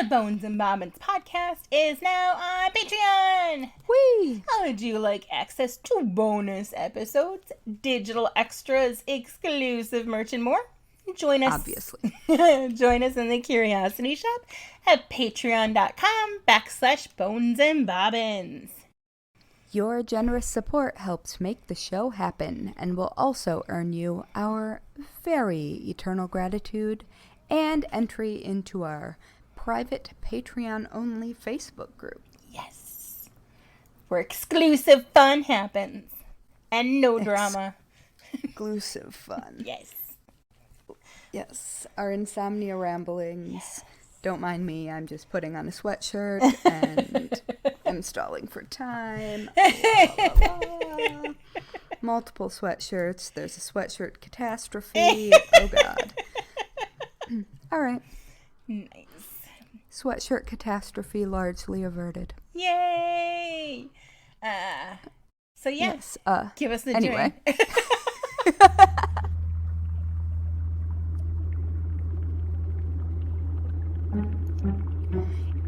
The Bones and Bobbins podcast is now on Patreon. Whee! Would you like access to bonus episodes, digital extras, exclusive merch, and more? Join us. Obviously. Join us in the Curiosity Shop at patreon.com/Bones and Bobbins. Your generous support helps make the show happen and will also earn you our very eternal gratitude and entry into our private Patreon-only Facebook group. Yes. Where exclusive fun happens. And no drama. Exclusive fun. Yes. Yes. Our insomnia ramblings. Yes. Don't mind me, I'm just putting on a sweatshirt and I'm stalling for time. Multiple sweatshirts. There's a sweatshirt catastrophe. Oh, God. All right. Nice. Sweatshirt catastrophe largely averted. Yay! So yeah, yes. Give us the anyway.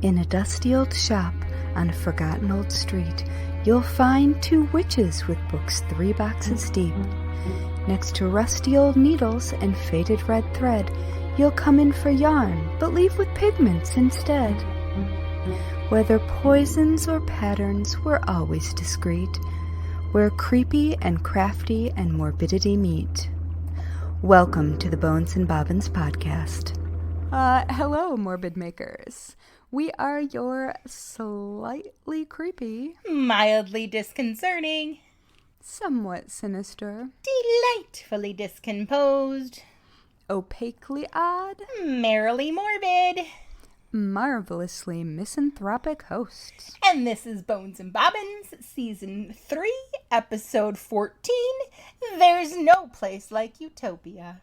In a dusty old shop on a forgotten old street, you'll find two witches with books 3 boxes deep. Next to rusty old needles and faded red thread, you'll come in for yarn, but leave with pigments instead. Whether poisons or patterns, we're always discreet, where creepy and crafty and morbidity meet. Welcome to the Bones and Bobbins podcast. Hello, morbid makers. We are your slightly creepy, mildly disconcerting, somewhat sinister, delightfully discomposed, opaquely odd, merrily morbid, marvelously misanthropic hosts. And this is Bones and Bobbins, Season 3, Episode 14, There's No Place Like Utopia.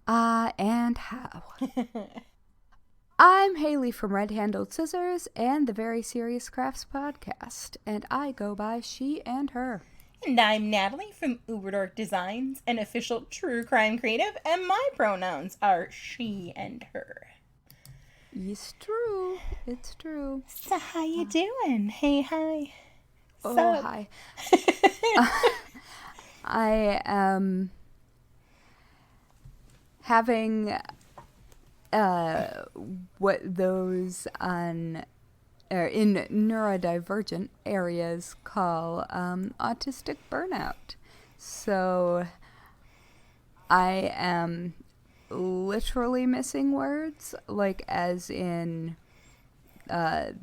And how? I'm Haley from Red Handled Scissors and the Very Serious Crafts podcast, and I go by she and her. And I'm Natalie from Uberdork Designs, an official true crime creative, and my pronouns are she and her. It's true. It's true. So how you doing? Hey, hi. Oh, Sup? hi. I am having what those on in neurodivergent areas call autistic burnout. So I am literally missing words, like as in the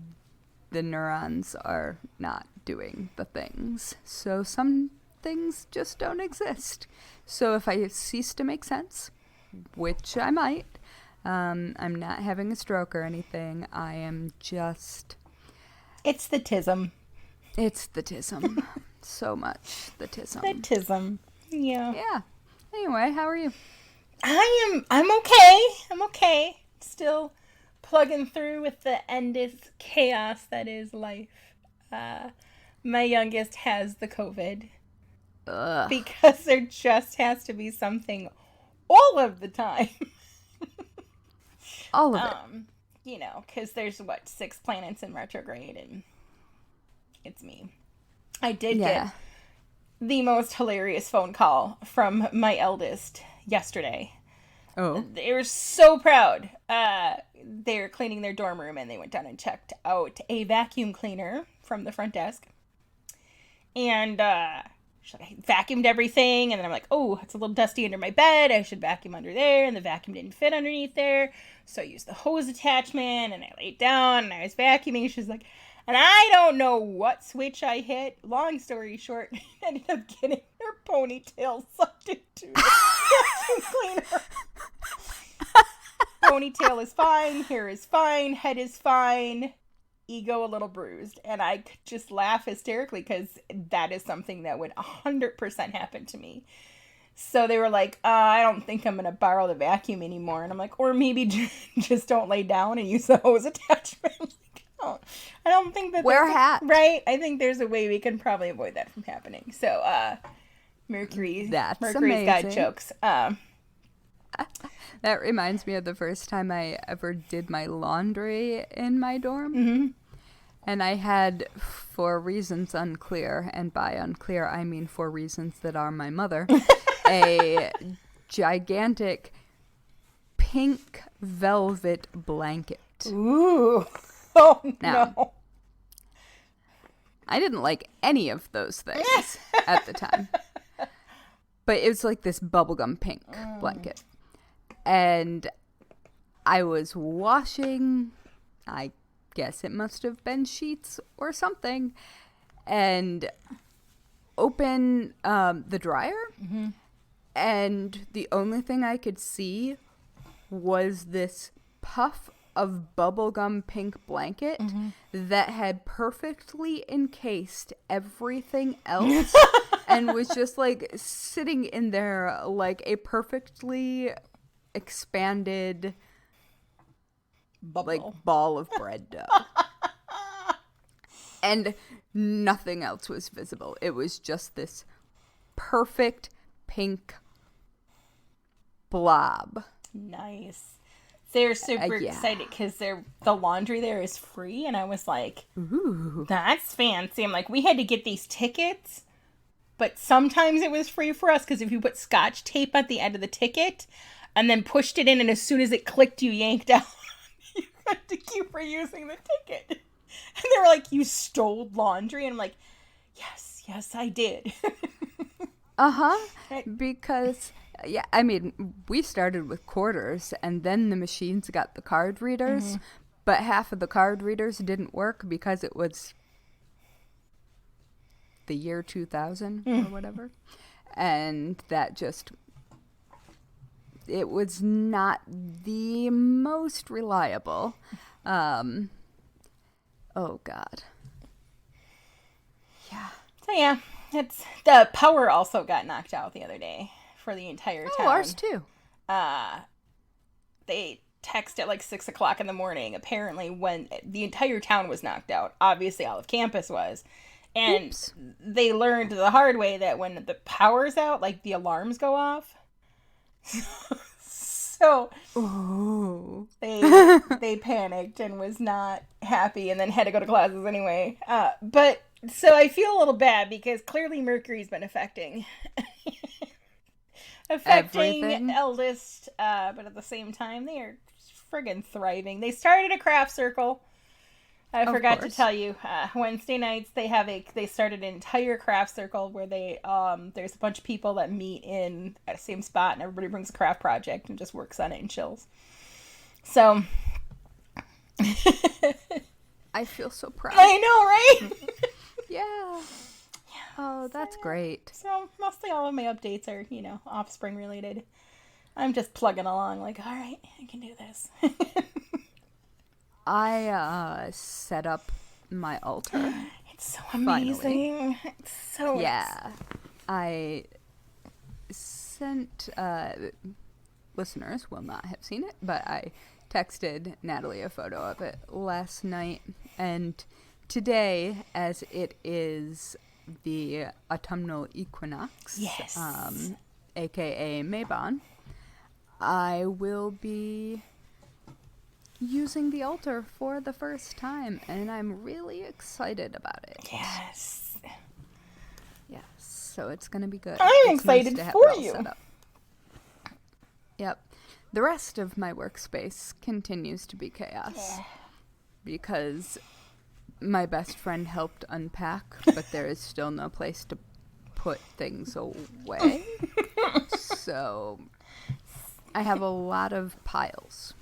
neurons are not doing the things. So some things just don't exist. So if I cease to make sense, which I might, I'm not having a stroke or anything. I am just... It's the tism. It's the tism. So much the tism. The tism. Yeah. Yeah. Anyway, how are you? I'm okay. I'm okay. Still plugging through with the endless chaos that is life. My youngest has the COVID. Ugh. Because there just has to be something all of the time. All of it. You know, because there's, 6 planets in retrograde, and it's me. I did get the most hilarious phone call from my eldest yesterday. Oh. They were so proud. They were cleaning their dorm room, and they went down and checked out a vacuum cleaner from the front desk. And I vacuumed everything, and then I'm like, oh, it's a little dusty under my bed. I should vacuum under there, and the vacuum didn't fit underneath there. So I used the hose attachment, and I laid down, and I was vacuuming. She's like, and I don't know what switch I hit. Long story short, I ended up getting her ponytail sucked into the vacuum cleaner. Ponytail is fine, hair is fine, head is fine, ego a little bruised. And I could just laugh hysterically because that is something that would 100% happen to me. So they were like, I don't think I'm going to borrow the vacuum anymore. And I'm like, or maybe just don't lay down and use the hose attachment. I don't think that... Wear a hat. Right? I think there's a way we can probably avoid that from happening. So, Mercury's amazing. got jokes. That reminds me of the first time I ever did my laundry in my dorm. And I had, for reasons unclear, and by unclear I mean for reasons that are my mother, a gigantic pink velvet blanket. Ooh. Oh, Now, no. I didn't like any of those things at the time. But it was like this bubblegum pink blanket. And I was washing, I guess it must have been sheets or something, and open the dryer. And the only thing I could see was this puff of bubblegum pink blanket that had perfectly encased everything else and was just like sitting in there like a perfectly expanded like ball of bread dough. And nothing else was visible. It was just this perfect pink blob. Nice. They're super excited because the laundry there is free, and I was like, "Ooh, that's fancy." I'm like, we had to get these tickets, but sometimes it was free for us because if you put Scotch tape at the end of the ticket and then pushed it in, and as soon as it clicked, you yanked out, you had to keep reusing the ticket. And they were like, "You stole laundry," and I'm like, "Yes, I did." Because. Yeah, I mean, we started with quarters, and then the machines got the card readers, but half of the card readers didn't work because it was the year 2000 or whatever, and that just, it was not the most reliable. Oh, God. Yeah. So, yeah, it's the power also got knocked out the other day. For the entire town. Oh, ours too. They text at like 6 o'clock in the morning, apparently, when the entire town was knocked out. Obviously, all of campus was. And they learned the hard way that when the power's out, like, the alarms go off. So, they panicked and was not happy and then had to go to classes anyway. But, so I feel a little bad because clearly Mercury's been affecting everything. Eldest, but at the same time, they are friggin' thriving. They started a craft circle. I forgot to tell you, Wednesday nights they started an entire craft circle where they there's a bunch of people that meet in at the same spot and everybody brings a craft project and just works on it and chills. So I feel so proud. I know, right? Yeah. Oh, that's great. So, mostly all of my updates are, offspring related. I'm just plugging along like, all right, I can do this. I set up my altar. It's so amazing. Finally. It's so I sent, listeners will not have seen it, but I texted Natalie a photo of it last night. And today, as it is the autumnal equinox, aka Mabon, I will be using the altar for the first time, and I'm really excited about it. Yes, so it's gonna be good. I'm excited for you. Set up. Yep. The rest of my workspace continues to be chaos because my best friend helped unpack, but there is still no place to put things away. So I have a lot of piles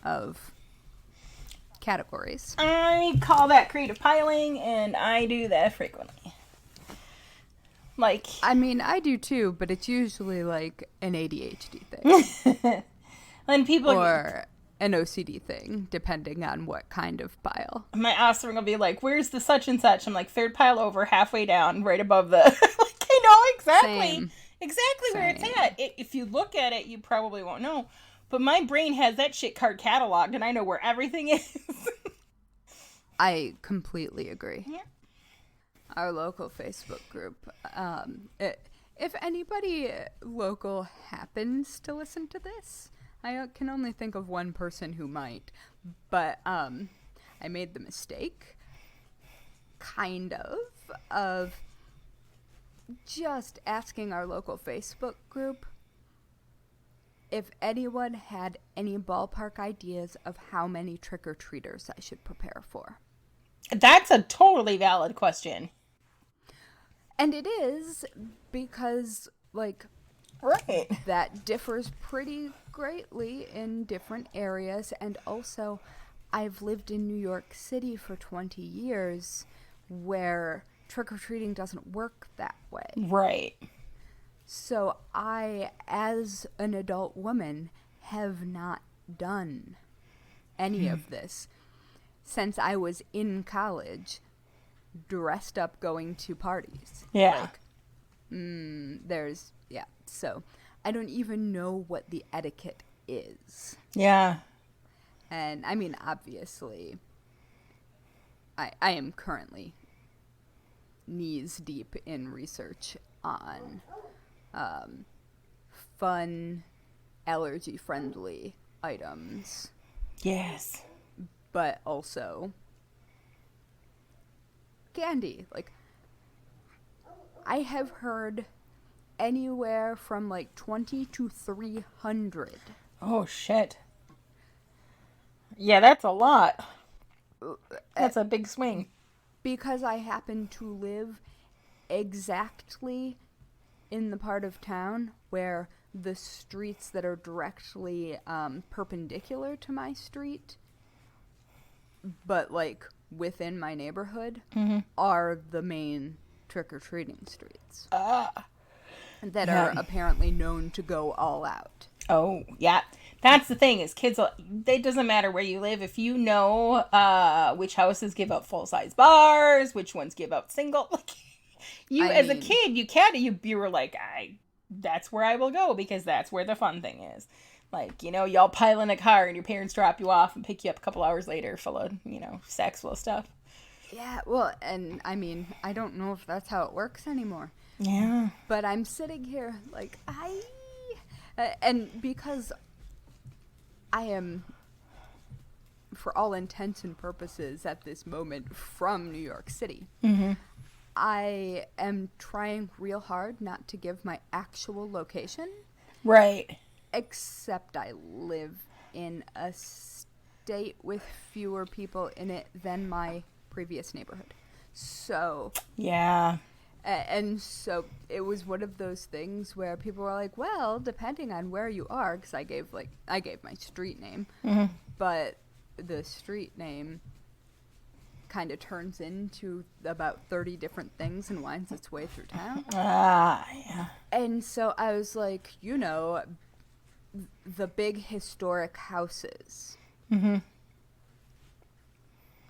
of categories. I call that creative piling, and I do that frequently. Like, I mean, I do too, but it's usually like an ADHD thing. When people or an OCD thing, depending on what kind of pile. My offspring will be like, "Where's the such and such?" I'm like, "Third pile over, halfway down, right above the." Like, I know exactly where it's at. If you look at it, you probably won't know. But my brain has that shit card cataloged, and I know where everything is. I completely agree. Yeah. Our local Facebook group, If anybody local happens to listen to this, I can only think of one person who might, but I made the mistake, kind of just asking our local Facebook group if anyone had any ballpark ideas of how many trick-or-treaters I should prepare for. That's a totally valid question. And it is, because, like, right, that differs pretty greatly in different areas. And also, I've lived in New York City for 20 years where trick-or-treating doesn't work that way. Right. So I, as an adult woman, have not done any of this since I was in college, dressed up going to parties. Yeah. Like, so I don't even know what the etiquette is. Yeah. And, I mean, obviously, I am currently knees deep in research on fun, allergy-friendly items. Yes. But also candy. Like, I have heard anywhere from like 20 to 300. Oh, shit. Yeah, that's a lot. That's a big swing. Because I happen to live exactly in the part of town where the streets that are directly perpendicular to my street, but like within my neighborhood, are the main trick-or-treating streets that are apparently known to go all out. Oh, yeah. That's the thing, is kids, it doesn't matter where you live. If you know which houses give out full-size bars, which ones give out single, like, a kid, you were like, that's where I will go, because that's where the fun thing is. Like, y'all pile in a car and your parents drop you off and pick you up a couple hours later full of, sacks full of stuff. Yeah, well, and I mean, I don't know if that's how it works anymore. Yeah. But I'm sitting here like, and because I am, for all intents and purposes at this moment, from New York City, I am trying real hard not to give my actual location. Right. Except I live in a state with fewer people in it than my previous neighborhood. So. Yeah. And so it was one of those things where people were like, well, depending on where you are, because I gave my street name, but the street name kind of turns into about 30 different things and winds its way through town. Yeah. And so I was like, the big historic houses.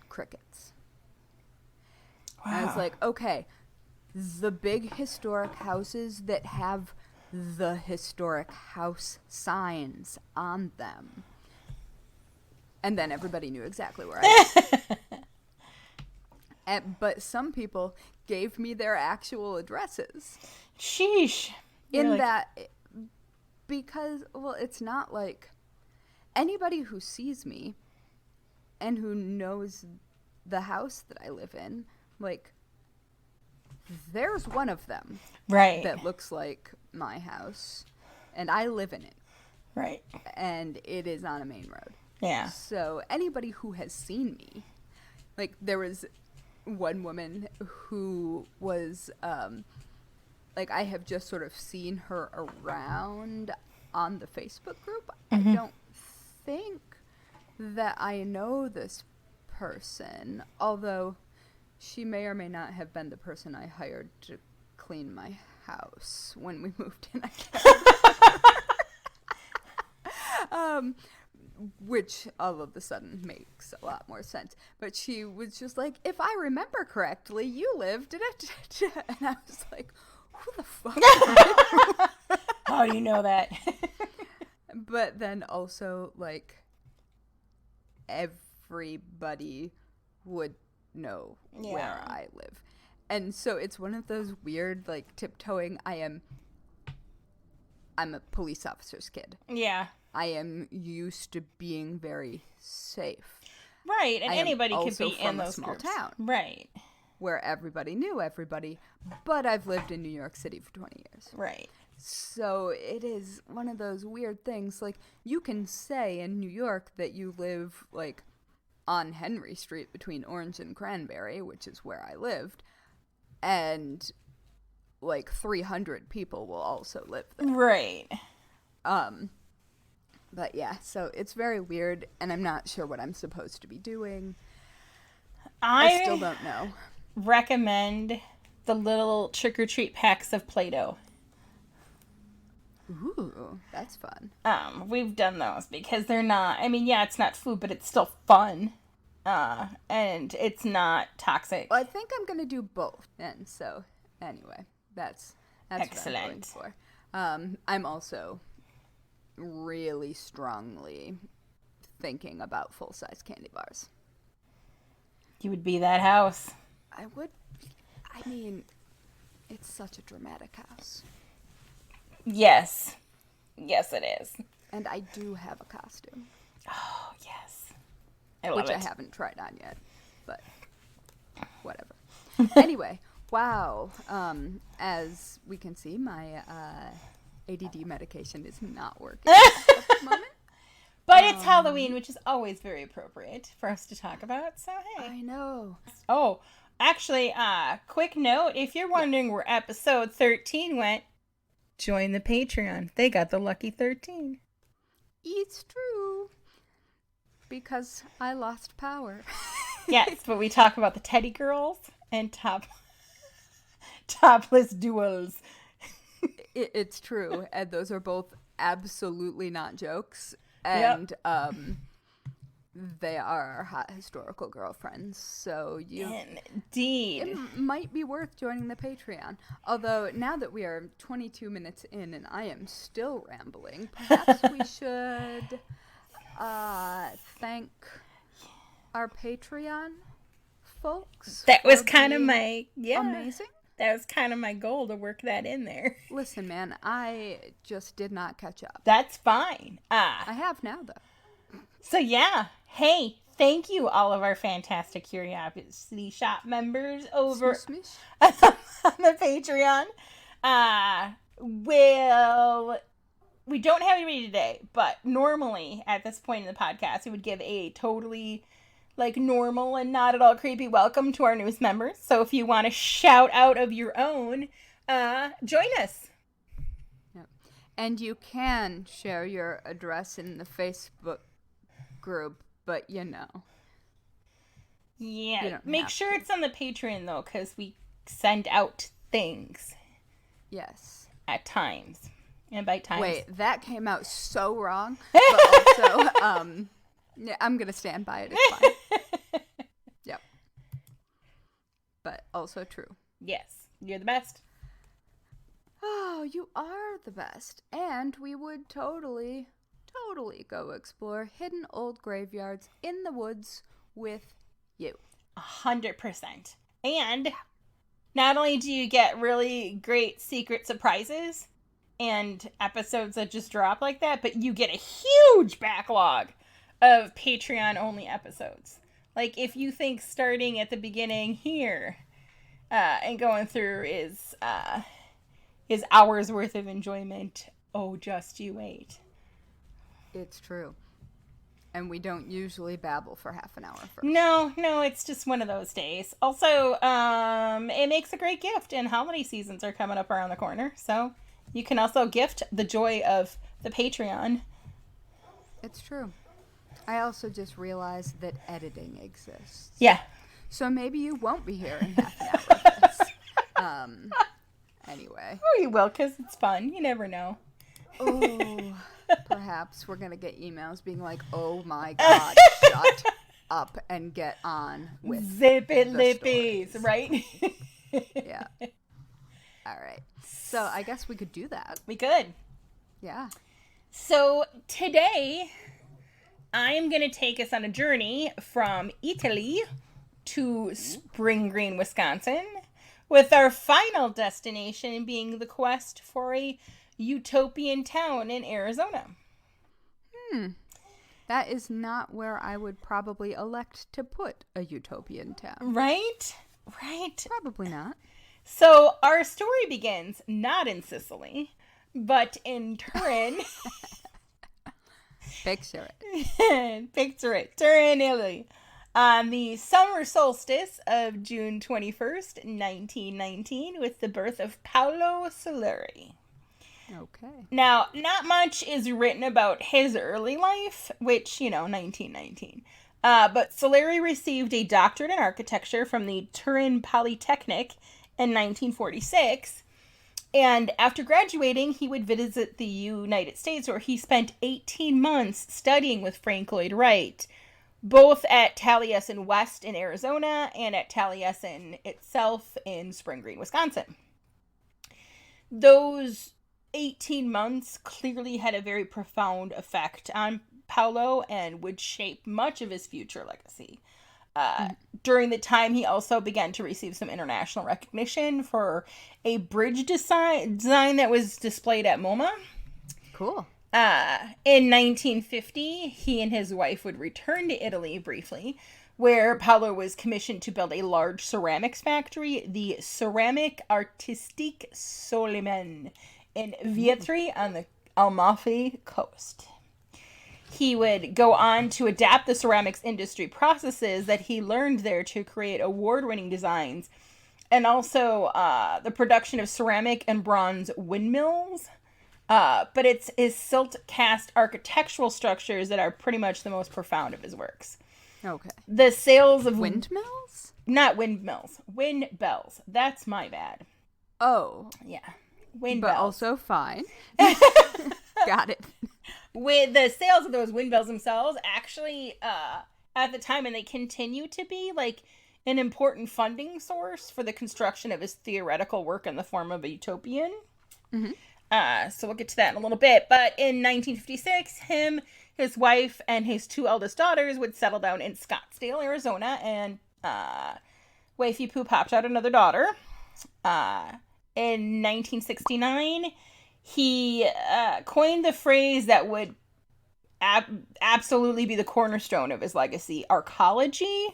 Crickets. Wow. I was like, okay, the big historic houses that have the historic house signs on them. And then everybody knew exactly where I was. But some people gave me their actual addresses. Sheesh. Because, well, it's not like anybody who sees me and who knows the house that I live in, like, there's one of them. Right. That looks like my house, and I live in it. Right. And it is on a main road. Yeah. So anybody who has seen me, like, there was one woman who was, like, I have just sort of seen her around on the Facebook group. I don't think that I know this person, although she may or may not have been the person I hired to clean my house when we moved in. I can't which all of a sudden makes a lot more sense. But she was just like, if I remember correctly, you lived in it. And I was like, who the fuck? How do you know that? But then also, like, everybody would know where I live. And so it's one of those weird, like, tiptoeing. I'm a police officer's kid. Yeah. I am used to being very safe. Right, and anybody could be in those small groups. town. Right. Where everybody knew everybody, but I've lived in New York City for 20 years. Right. So it is one of those weird things. Like, you can say in New York that you live, like, on Henry Street between Orange and Cranberry, which is where I lived, and, like, 300 people will also live there. Right. But yeah, so it's very weird, and I'm not sure what I'm supposed to be doing. I still don't know. Recommend the little trick-or-treat packs of Play-Doh. Ooh, that's fun. We've done those because they're not, I mean, yeah, it's not food, but it's still fun. And it's not toxic. Well, I think I'm going to do both. And so, anyway, that's excellent. What I'm going for. I'm also really strongly thinking about full-size candy bars. You would be that house. I would. I mean, it's such a dramatic house. Yes. Yes, it is. And I do have a costume. Oh, yes. I love which it. I haven't tried on yet, but whatever. Anyway, wow. As we can see, my ADD medication is not working at the moment. But it's Halloween, which is always very appropriate for us to talk about, so hey. I know. Oh, actually, quick note, if you're wondering where episode 13 went, join the Patreon. They got the lucky 13. It's true. Because I lost power. Yes, but we talk about the teddy girls and topless duels. It's true. And those are both absolutely not jokes. And they are our hot historical girlfriends. So Indeed. It might be worth joining the Patreon. Although now that we are 22 minutes in and I am still rambling, perhaps we should thank our Patreon folks. That was kind of my amazing. That was kind of my goal, to work that in there. Listen, man, I just did not catch up. That's fine. I have now, though. So yeah, hey, thank you all of our fantastic Curiosity Shop members over on the Patreon. We don't have anybody today, but normally at this point in the podcast, we would give a totally normal and not at all creepy welcome to our newest members. So if you want to shout out of your own, join us. Yep. And you can share your address in the Facebook group, but Yeah, make sure it's on the Patreon though, because we send out things. Yes. At times. And by times. Wait, that came out so wrong. But also, yeah, I'm going to stand by it. It's fine. Yep. But also true. Yes. You're the best. Oh, you are the best. And we would totally go explore hidden old graveyards in the woods with you. 100%. And not only do you get really great secret surprises and episodes that just drop like that, but you get a huge backlog of Patreon-only episodes. Like, if you think starting at the beginning here and going through is hours worth of enjoyment, oh, just you wait. It's true. And we don't usually babble for half an hour first. No, it's just one of those days. Also, it makes a great gift, and holiday seasons are coming up around the corner, so you can also gift the joy of the Patreon. It's true. I also just realized that editing exists. Yeah. So maybe you won't be here in half an hour of this. Anyway. Oh, you will, because it's fun. You never know. Oh, perhaps we're going to get emails being like, oh my God, shut up and get on with Zip it lippies, right? Yeah. All right. So I guess we could do that. We could. Yeah. So today, I am going to take us on a journey from Italy to Spring Green, Wisconsin, with our final destination being the quest for a utopian town in Arizona. That is not where I would probably elect to put a utopian town. Right? Right. Probably not. So our story begins not in Sicily, but in Turin. Picture it. Picture it. Turin, Italy. On the summer solstice of June 21st, 1919, with the birth of Paolo Soleri. Okay. Now, not much is written about his early life, which, 1919. But Soleri received a doctorate in architecture from the Turin Polytechnic in 1946. And after graduating, he would visit the United States, where he spent 18 months studying with Frank Lloyd Wright, both at Taliesin West in Arizona and at Taliesin itself in Spring Green, Wisconsin. Those 18 months clearly had a very profound effect on Paolo and would shape much of his future legacy. During the time, he also began to receive some international recognition for a bridge design that was displayed at MoMA. Cool. In 1950, he and his wife would return to Italy briefly, where Paolo was commissioned to build a large ceramics factory, the Ceramic Artistique Soliman, in Vietri on the Amalfi Coast. He would go on to adapt the ceramics industry processes that he learned there to create award-winning designs, and also the production of ceramic and bronze windmills. But it's his silt-cast architectural structures that are pretty much the most profound of his works. Okay. The sales of... Windmills? Not windmills. Windbells. That's my bad. Oh. Yeah. Windbells. But also fine. Got it. With the sales of those windmills themselves, actually, at the time, and they continue to be, like, an important funding source for the construction of his theoretical work in the form of a utopian. Mm-hmm. So we'll get to that in a little bit. But in 1956, him, his wife, and his two eldest daughters would settle down in Scottsdale, Arizona, and Wifey Poo popped out another daughter. In 1969, he coined the phrase that would absolutely be the cornerstone of his legacy, arcology.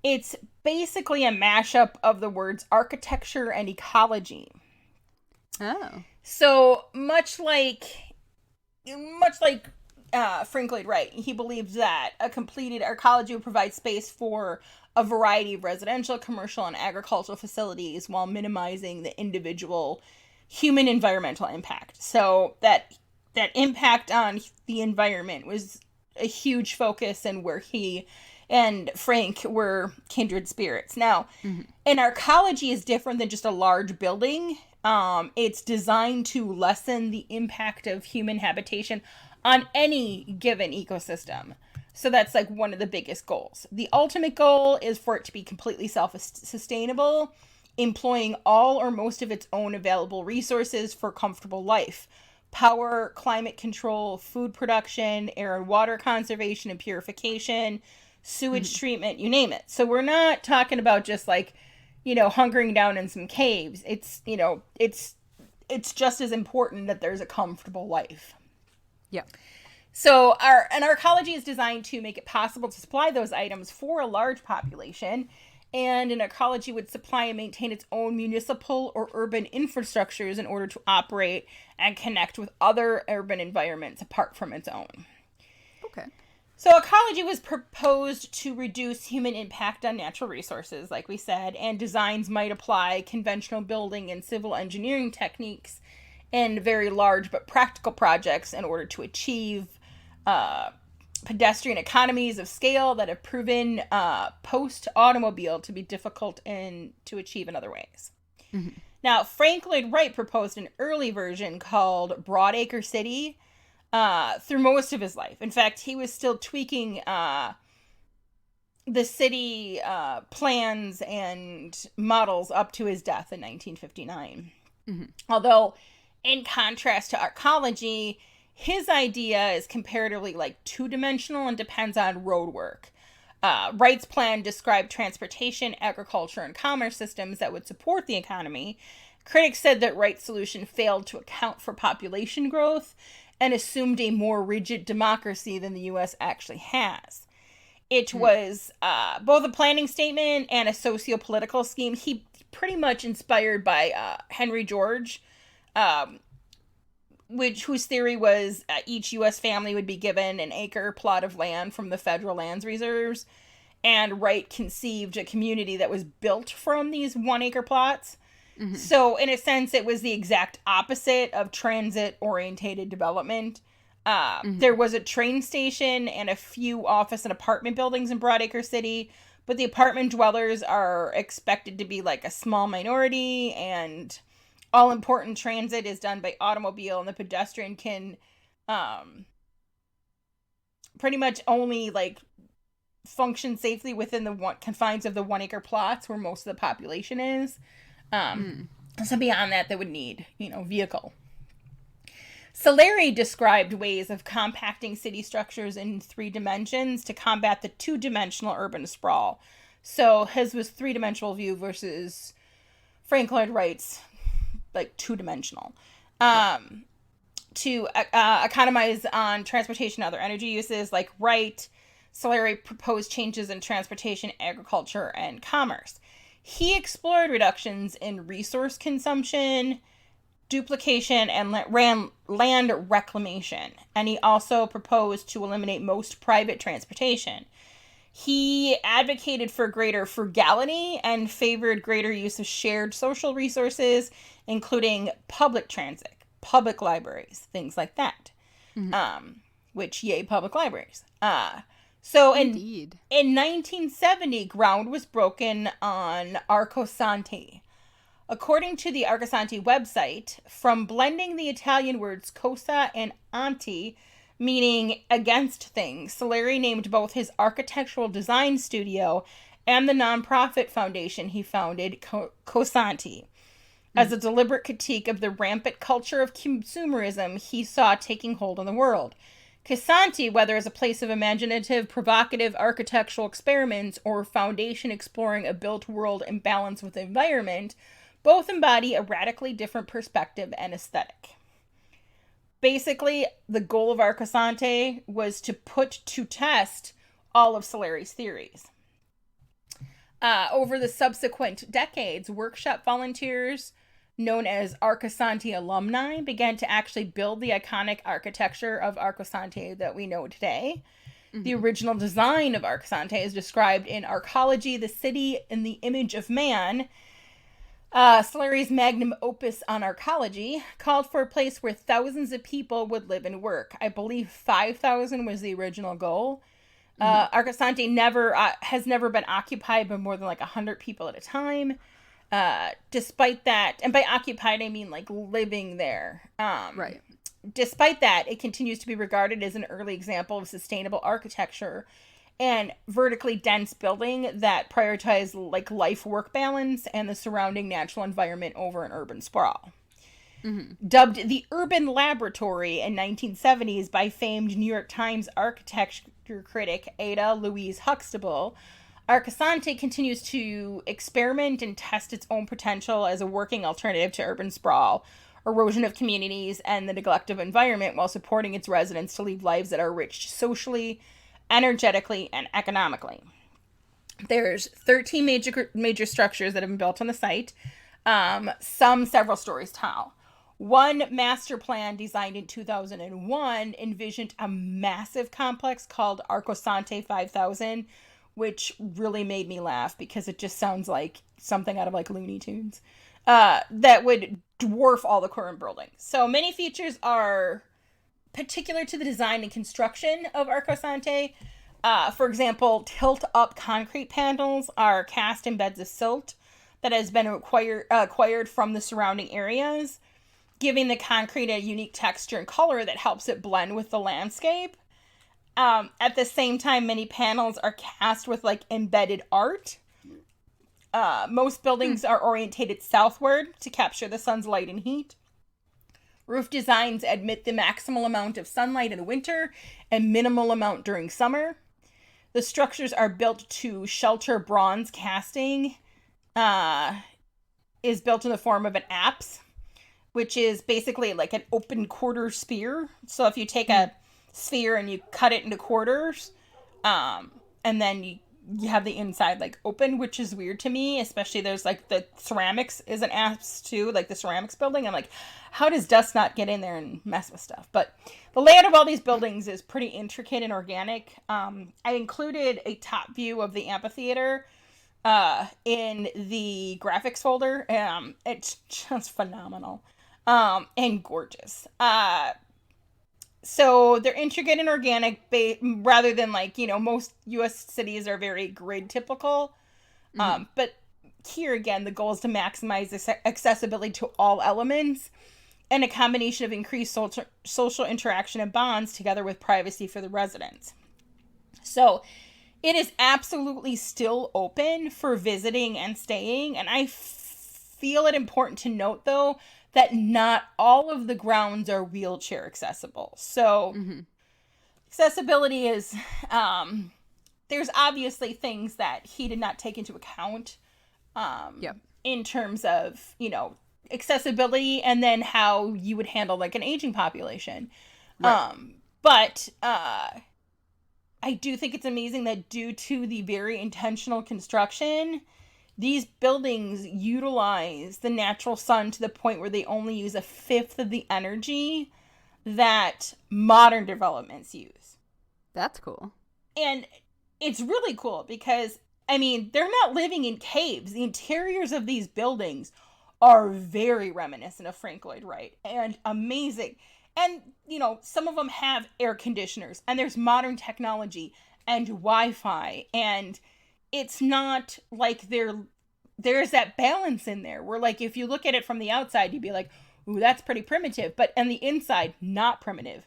It's basically a mashup of the words architecture and ecology. Oh. So much like Frank Lloyd Wright, he believes that a completed arcology would provide space for a variety of residential, commercial, and agricultural facilities while minimizing the individual human environmental impact. So that impact on the environment was a huge focus, and where he and Frank were kindred spirits. Now, an arcology is different than just a large building. It's designed to lessen the impact of human habitation on any given ecosystem. So that's like one of the biggest goals. The ultimate goal is for it to be completely self-sustainable, employing all or most of its own available resources for comfortable life. Power, climate control, food production, air and water conservation and purification, sewage treatment, you name it. So we're not talking about just like, hunkering down in some caves. It's just as important that there's a comfortable life. Yeah. So an arcology is designed to make it possible to supply those items for a large population, and an arcology would supply and maintain its own municipal or urban infrastructures in order to operate and connect with other urban environments apart from its own. Okay. So ecology was proposed to reduce human impact on natural resources, like we said, and designs might apply conventional building and civil engineering techniques in very large but practical projects in order to achieve pedestrian economies of scale that have proven post-automobile to be difficult to achieve in other ways. Mm-hmm. Now, Frank Lloyd Wright proposed an early version called Broadacre City through most of his life. In fact, he was still tweaking the city plans and models up to his death in 1959. Mm-hmm. Although, in contrast to arcology, his idea is comparatively like two-dimensional and depends on road work. Wright's plan described transportation, agriculture, and commerce systems that would support the economy. Critics said that Wright's solution failed to account for population growth and assumed a more rigid democracy than the U.S. actually has. It was both a planning statement and a socio-political scheme. He pretty much inspired by Henry George, whose theory was each U.S. family would be given an acre plot of land from the federal lands reserves, and Wright conceived a community that was built from these 1 acre plots. Mm-hmm. So, in a sense, it was the exact opposite of transit-orientated development. There was a train station and a few office and apartment buildings in Broadacre City, but the apartment dwellers are expected to be like a small minority, and all important transit is done by automobile, and the pedestrian can pretty much only like function safely within the confines of the 1 acre plots where most of the population is. So beyond that, they would need, vehicle. Solari described ways of compacting city structures in 3 dimensions to combat the 2-dimensional urban sprawl. So his was 3-dimensional view versus Frank Lloyd Wright's like 2-dimensional. To economize on transportation and other energy uses, like Wright, Solari proposed changes in transportation, agriculture, and commerce. He explored reductions in resource consumption, duplication, and land reclamation. And he also proposed to eliminate most private transportation. He advocated for greater frugality and favored greater use of shared social resources, including public transit, public libraries, things like that. Mm-hmm. Which, yay, public libraries. So in 1970, ground was broken on Arcosanti. According to the Arcosanti website, from blending the Italian words cosa and anti, meaning against things, Solari named both his architectural design studio and the nonprofit foundation he founded Cosanti, as a deliberate critique of the rampant culture of consumerism he saw taking hold on the world. Cosanti, whether as a place of imaginative, provocative architectural experiments or foundation exploring a built world in balance with the environment, both embody a radically different perspective and aesthetic. Basically, the goal of Arcosanti was to put to test all of Solari's theories. Over the subsequent decades, workshop volunteers, known as Arcosanti alumni, began to actually build the iconic architecture of Arcosanti that we know today. Mm-hmm. The original design of Arcosanti is described in Arcology, the City in the Image of Man. Solari's magnum opus on arcology called for a place where thousands of people would live and work. I believe 5,000 was the original goal. Arcosanti has never been occupied by more than like 100 people at a time. Despite that, and by occupied I mean like living there. Right. Despite that, it continues to be regarded as an early example of sustainable architecture and vertically dense building that prioritize like life-work balance and the surrounding natural environment over an urban sprawl. Mm-hmm. Dubbed the Urban Laboratory in 1970s by famed New York Times architecture critic Ada Louise Huxtable, Arcosanti continues to experiment and test its own potential as a working alternative to urban sprawl, erosion of communities, and the neglect of environment, while supporting its residents to lead lives that are rich socially, energetically, and economically. There's 13 major structures that have been built on the site, some several stories tall. One master plan designed in 2001 envisioned a massive complex called Arcosanti 5000, which really made me laugh because it just sounds like something out of like Looney Tunes, that would dwarf all the current buildings. So many features are particular to the design and construction of Arcosanti. For example, tilt-up concrete panels are cast in beds of silt that has been acquired from the surrounding areas, giving the concrete a unique texture and color that helps it blend with the landscape. At the same time, many panels are cast with like embedded art. Most buildings are orientated southward to capture the sun's light and heat. Roof designs admit the maximal amount of sunlight in the winter and minimal amount during summer. the structures are built to shelter bronze casting, is built in the form of an apse, which is basically like an open quarter sphere. So if you take a sphere and you cut it into quarters, and then you have the inside like open, which is weird to me, especially there's like the ceramics is an apse too, like the ceramics building. I'm like, how does dust not get in there and mess with stuff? But the layout of all these buildings is pretty intricate and organic. I included a top view of the amphitheater in the graphics folder. It's just phenomenal and gorgeous. So they're intricate and organic rather than like, most U.S. cities are very grid typical. But here again, the goal is to maximize accessibility to all elements and a combination of increased social interaction and bonds together with privacy for the residents. So it is absolutely still open for visiting and staying. And I feel it important to note, though, that not all of the grounds are wheelchair accessible. So accessibility is, there's obviously things that he did not take into account in terms of, accessibility and then how you would handle like an aging population. Right. But I do think it's amazing that due to the very intentional construction, these buildings utilize the natural sun to the point where they only use a fifth of the energy that modern developments use. That's cool. And it's really cool because, they're not living in caves. The interiors of these buildings are very reminiscent of Frank Lloyd Wright and amazing. And, some of them have air conditioners and there's modern technology and Wi-Fi, and it's not like there's that balance in there where, like, if you look at it from the outside, you'd be like, ooh, that's pretty primitive. But on the inside, not primitive.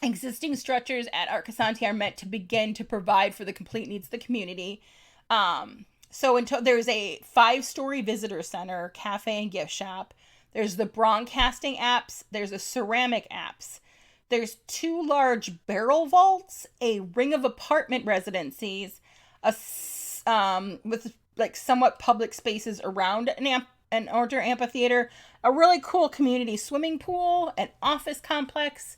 Existing structures at Arcosanti are meant to begin to provide for the complete needs of the community. So until there's a 5-story visitor center, cafe, and gift shop. There's the bronze casting apse. There's a ceramic apse. There's 2 large barrel vaults, a ring of apartment residencies, with like somewhat public spaces around an outdoor amphitheater, a really cool community swimming pool, an office complex,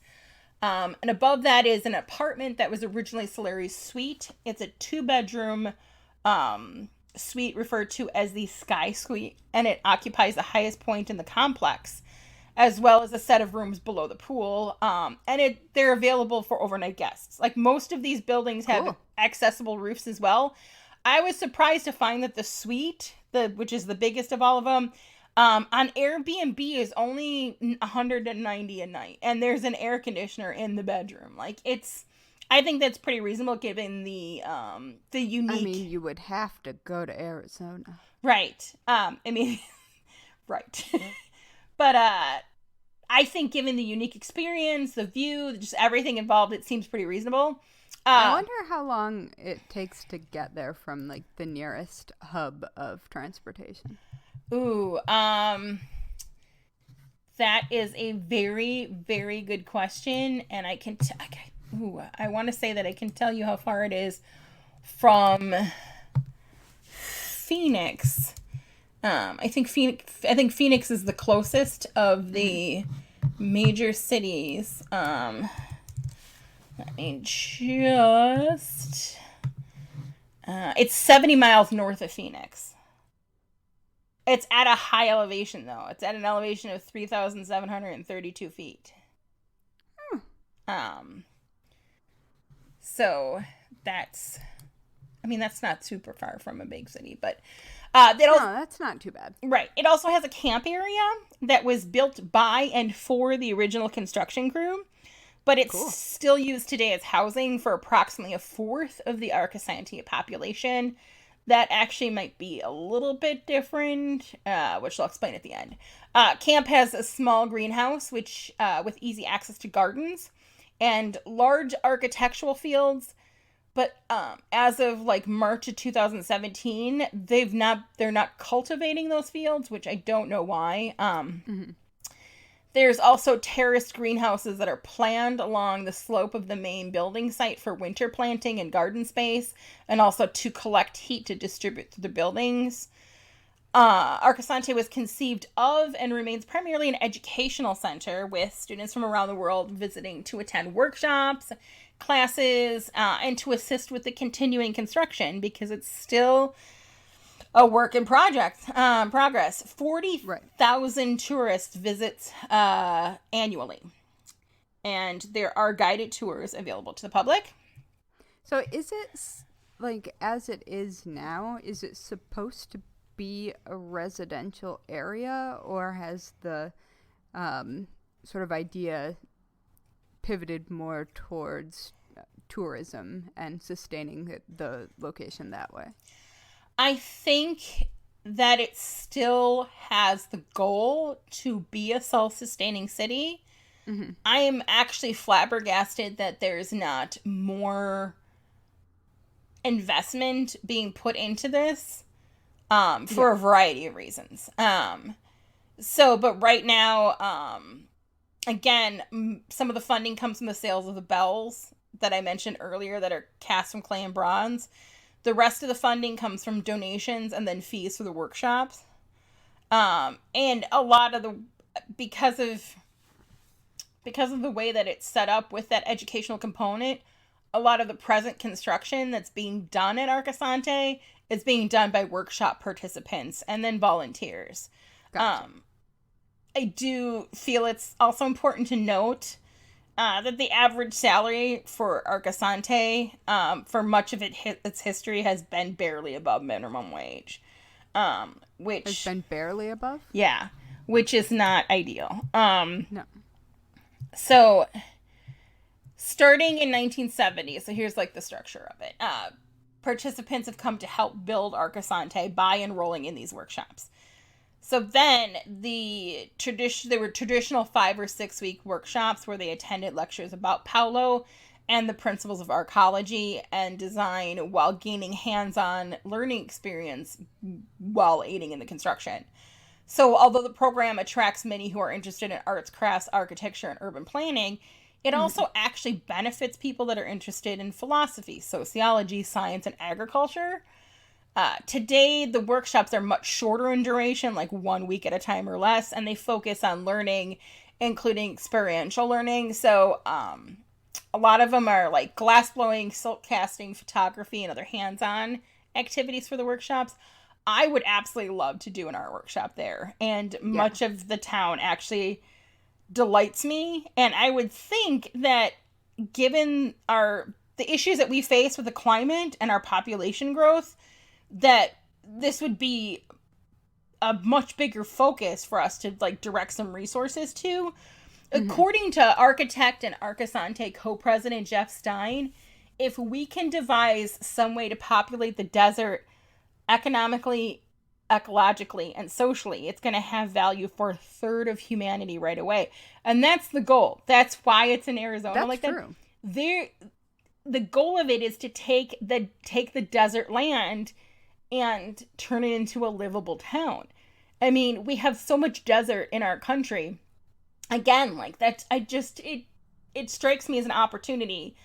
and above that is an apartment that was originally Solari's suite. It's a 2-bedroom suite referred to as the Sky Suite, and it occupies the highest point in the complex, as well as a set of rooms below the pool. And they're available for overnight guests. Like, most of these buildings have accessible roofs as well. I was surprised to find that the suite, which is the biggest of all of them, on Airbnb is only $190 a night, and there's an air conditioner in the bedroom. Like, I think that's pretty reasonable given the unique. You would have to go to Arizona, right? Right. But I think given the unique experience, the view, just everything involved, it seems pretty reasonable. I wonder how long it takes to get there from, like, the nearest hub of transportation. Ooh, that is a very, very good question, and I want to say that I can tell you how far it is from Phoenix. I think Phoenix is the closest of the major cities. Let me just... it's 70 miles north of Phoenix. It's at a high elevation, though. It's at an elevation of 3,732 feet. So that's not super far from a big city, but... no, that's not too bad. Right. It also has a camp area that was built by and for the original construction crew. But it's still used today as housing for approximately a fourth of the Arcosanti population. That actually might be a little bit different, which I'll explain at the end. Camp has a small greenhouse, which with easy access to gardens and large architectural fields. But as of like March of 2017, they're not cultivating those fields, which I don't know why. There's also terraced greenhouses that are planned along the slope of the main building site for winter planting and garden space, and also to collect heat to distribute through the buildings. Arcosanti was conceived of and remains primarily an educational center, with students from around the world visiting to attend workshops, classes, and to assist with the continuing construction, because it's still a work in progress. 40,000 tourists visits annually, and there are guided tours available to the public. So is it, like, as it is now, is it supposed to be a residential area, or has the sort of idea pivoted more towards tourism and sustaining the location that way? I think that it still has the goal to be a self-sustaining city. Mm-hmm. I am actually flabbergasted that there's not more investment being put into this for a variety of reasons. But right now, again, some of the funding comes from the sales of the bells that I mentioned earlier that are cast from clay and bronze. The rest of the funding comes from donations and then fees for the workshops. And a lot of because of the way that it's set up with that educational component, a lot of the present construction that's being done at Arcosanti is being done by workshop participants and then volunteers. Gotcha. I do feel it's also important to note that the average salary for Arcosanti, for much of its history, has been barely above minimum wage. Which has been barely above? Yeah, which is not ideal. No. So, starting in 1970, so here's like the structure of it. Participants have come to help build Arcosanti by enrolling in these workshops. So then there were traditional 5 or 6 week workshops where they attended lectures about Paulo and the principles of arcology and design while gaining hands-on learning experience while aiding in the construction. So although the program attracts many who are interested in arts, crafts, architecture, and urban planning, it also actually benefits people that are interested in philosophy, sociology, science, and agriculture. Today, the workshops are much shorter in duration, like 1 week at a time or less, and they focus on learning, including experiential learning. So a lot of them are like glass blowing, silk casting, photography, and other hands-on activities for the workshops. I would absolutely love to do an art workshop there, and much of the town actually delights me. And I would think that given the issues that we face with the climate and our population growth, that this would be a much bigger focus for us to like direct some resources to. Mm-hmm. According to architect and Arcosanti co-president Jeff Stein, if we can devise some way to populate the desert economically, ecologically, and socially, it's going to have value for a third of humanity right away. And that's the goal. That's why it's in Arizona. That's like true. The goal of it is to take the desert land and turn it into a livable town. I mean, we have so much desert in our country. Again, like that, it strikes me as an opportunity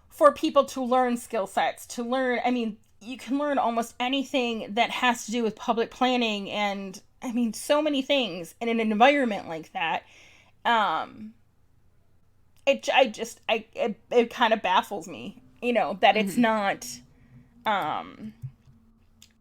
for people to learn skill sets, to learn, I mean, you can learn almost anything that has to do with public planning and, I mean, so many things in an environment like that. It kind of baffles me, that it's not,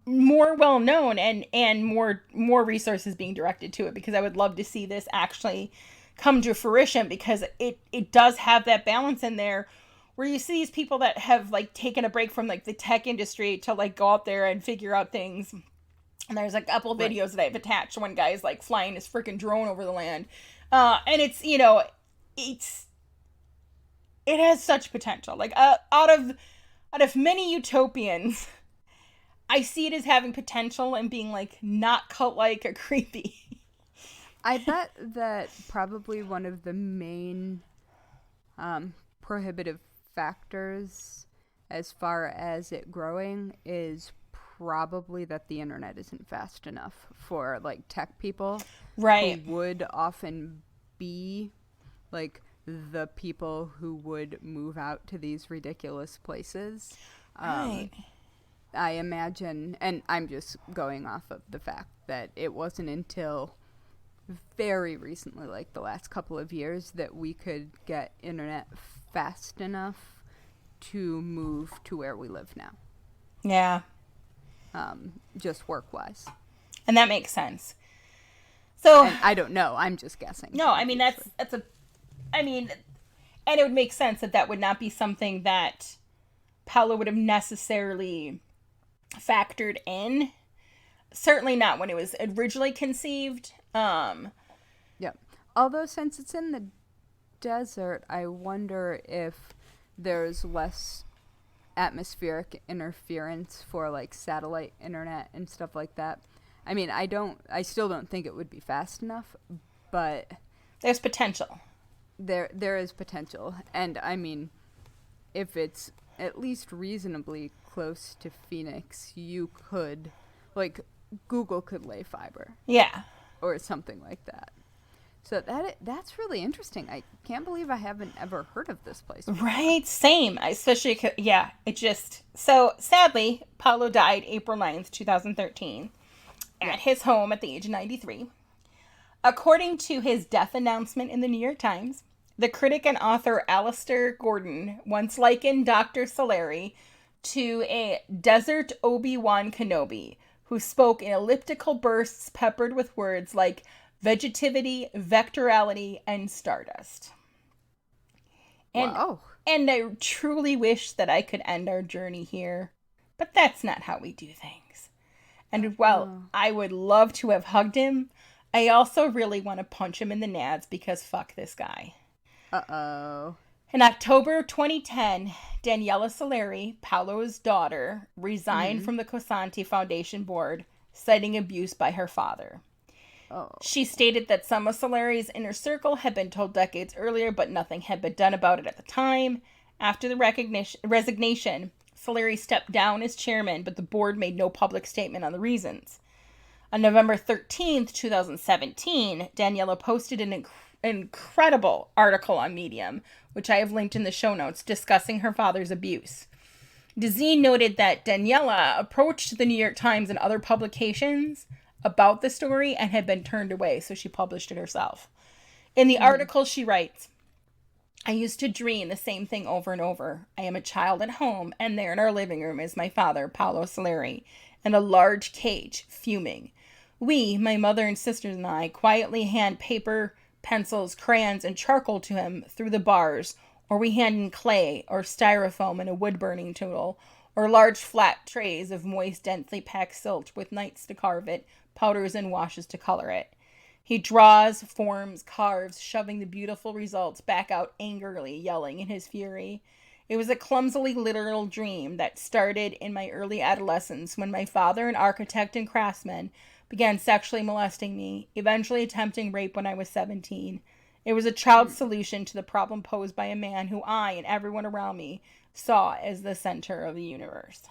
more well known and more resources being directed to it, because I would love to see this actually come to fruition, because it does have that balance in there where you see these people that have like taken a break from like the tech industry to like go out there and figure out things. And there's a couple of videos that I've attached. One guy's like flying his freaking drone over the land. And it's, it has such potential. Like out of many utopians, I see it as having potential and being like not cult-like or creepy. I bet that probably one of the main prohibitive factors as far as it growing is probably that the internet isn't fast enough for like tech people, right, who would often be like the people who would move out to these ridiculous places. Right. I imagine, and I'm just going off of the fact that it wasn't until very recently, like the last couple of years, that we could get internet fast enough to move to where we live now. Yeah. Just work-wise. And that makes sense. So And I don't know. I'm just guessing. no, I mean, and it would make sense that would not be something that Paolo would have necessarily factored in. Certainly not when it was originally conceived. Yeah. Although since it's in the desert, I wonder if there's less atmospheric interference for like satellite internet and stuff like that. I mean, I still don't think it would be fast enough, but there's potential. There is potential. And I mean, if it's at least reasonably close to Phoenix, you could, like, Google could lay fiber. Yeah. Or something like that. So that's really interesting. I can't believe I haven't ever heard of this place before. Right? Same. Especially, yeah, it just... So, sadly, Paolo died April 9th, 2013, at his home at the age of 93. According to his death announcement in the New York Times, the critic and author Alistair Gordon once likened Dr. Saleri to a desert Obi-Wan Kenobi who spoke in elliptical bursts peppered with words like vegetativity, vectorality, and stardust. And, wow. And I truly wish that I could end our journey here, but that's not how we do things. And while I would love to have hugged him, I also really want to punch him in the nads because fuck this guy. Uh-oh. In October 2010, Daniela Saleri, Paolo's daughter, resigned from the Cosanti Foundation board, citing abuse by her father. Oh. She stated that some of Saleri's inner circle had been told decades earlier, but nothing had been done about it at the time. After the resignation, Saleri stepped down as chairman, but the board made no public statement on the reasons. On November 13th, 2017, Daniela posted an incredible article on Medium, which I have linked in the show notes, discussing her father's abuse. DeZine noted that Daniela approached the New York Times and other publications about the story and had been turned away, so she published it herself. In the article, she writes, I used to dream the same thing over and over. I am a child at home, and there in our living room is my father, Paolo Saleri, in a large cage, fuming. We, my mother and sisters and I, quietly hand paper, pencils, crayons, and charcoal to him through the bars, or we hand in clay or styrofoam in a wood-burning tool, or large flat trays of moist, densely packed silt with knights to carve it, powders and washes to color it. He draws, forms, carves, shoving the beautiful results back out angrily, yelling in his fury. It was a clumsily literal dream that started in my early adolescence when my father, an architect and craftsman, began sexually molesting me, eventually attempting rape when I was 17. It was a child's solution to the problem posed by a man who I and everyone around me saw as the center of the universe.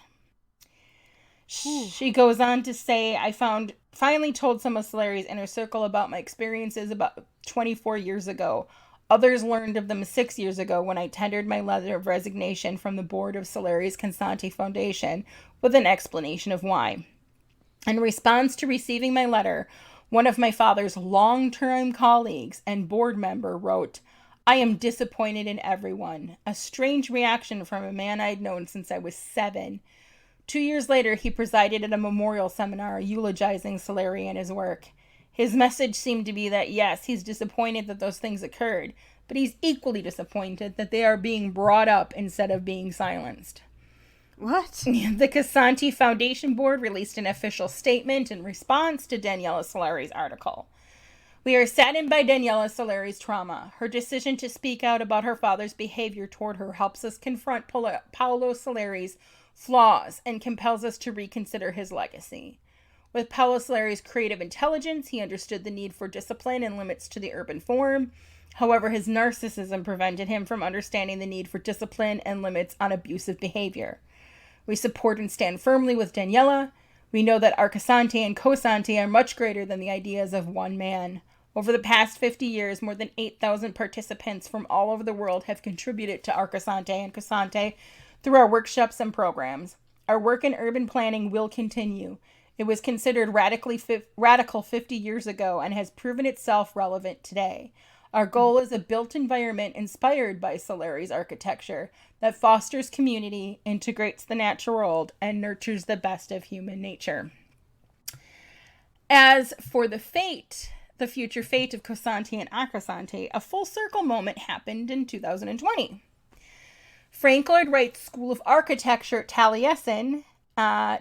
She goes on to say, I finally told some of Saleri's inner circle about my experiences about 24 years ago. Others learned of them 6 years ago when I tendered my letter of resignation from the board of Saleri's Cosanti Foundation with an explanation of why. In response to receiving my letter, one of my father's long-term colleagues and board member wrote, I am disappointed in everyone. A strange reaction from a man I'd known since I was 7. 2 years later, he presided at a memorial seminar eulogizing Saleri and his work. His message seemed to be that, yes, he's disappointed that those things occurred, but he's equally disappointed that they are being brought up instead of being silenced. What? The Cosanti Foundation Board released an official statement in response to Daniela Saleri's article. We are saddened by Daniela Saleri's trauma. Her decision to speak out about her father's behavior toward her helps us confront Paolo Saleri's flaws and compels us to reconsider his legacy. With Paolo Saleri's creative intelligence, he understood the need for discipline and limits to the urban form. However, his narcissism prevented him from understanding the need for discipline and limits on abusive behavior. We support and stand firmly with Daniela. We know that Arcosanti and Cosanti are much greater than the ideas of one man. Over the past 50 years, more than 8,000 participants from all over the world have contributed to Arcosanti and Cosante through our workshops and programs. Our work in urban planning will continue. It was considered radical 50 years ago and has proven itself relevant today. Our goal is a built environment inspired by Solari's architecture that fosters community, integrates the natural world, and nurtures the best of human nature. As for the future fate of Cosanti and Arcosanti, a full circle moment happened in 2020. Frank Lloyd Wright's School of Architecture at Taliesin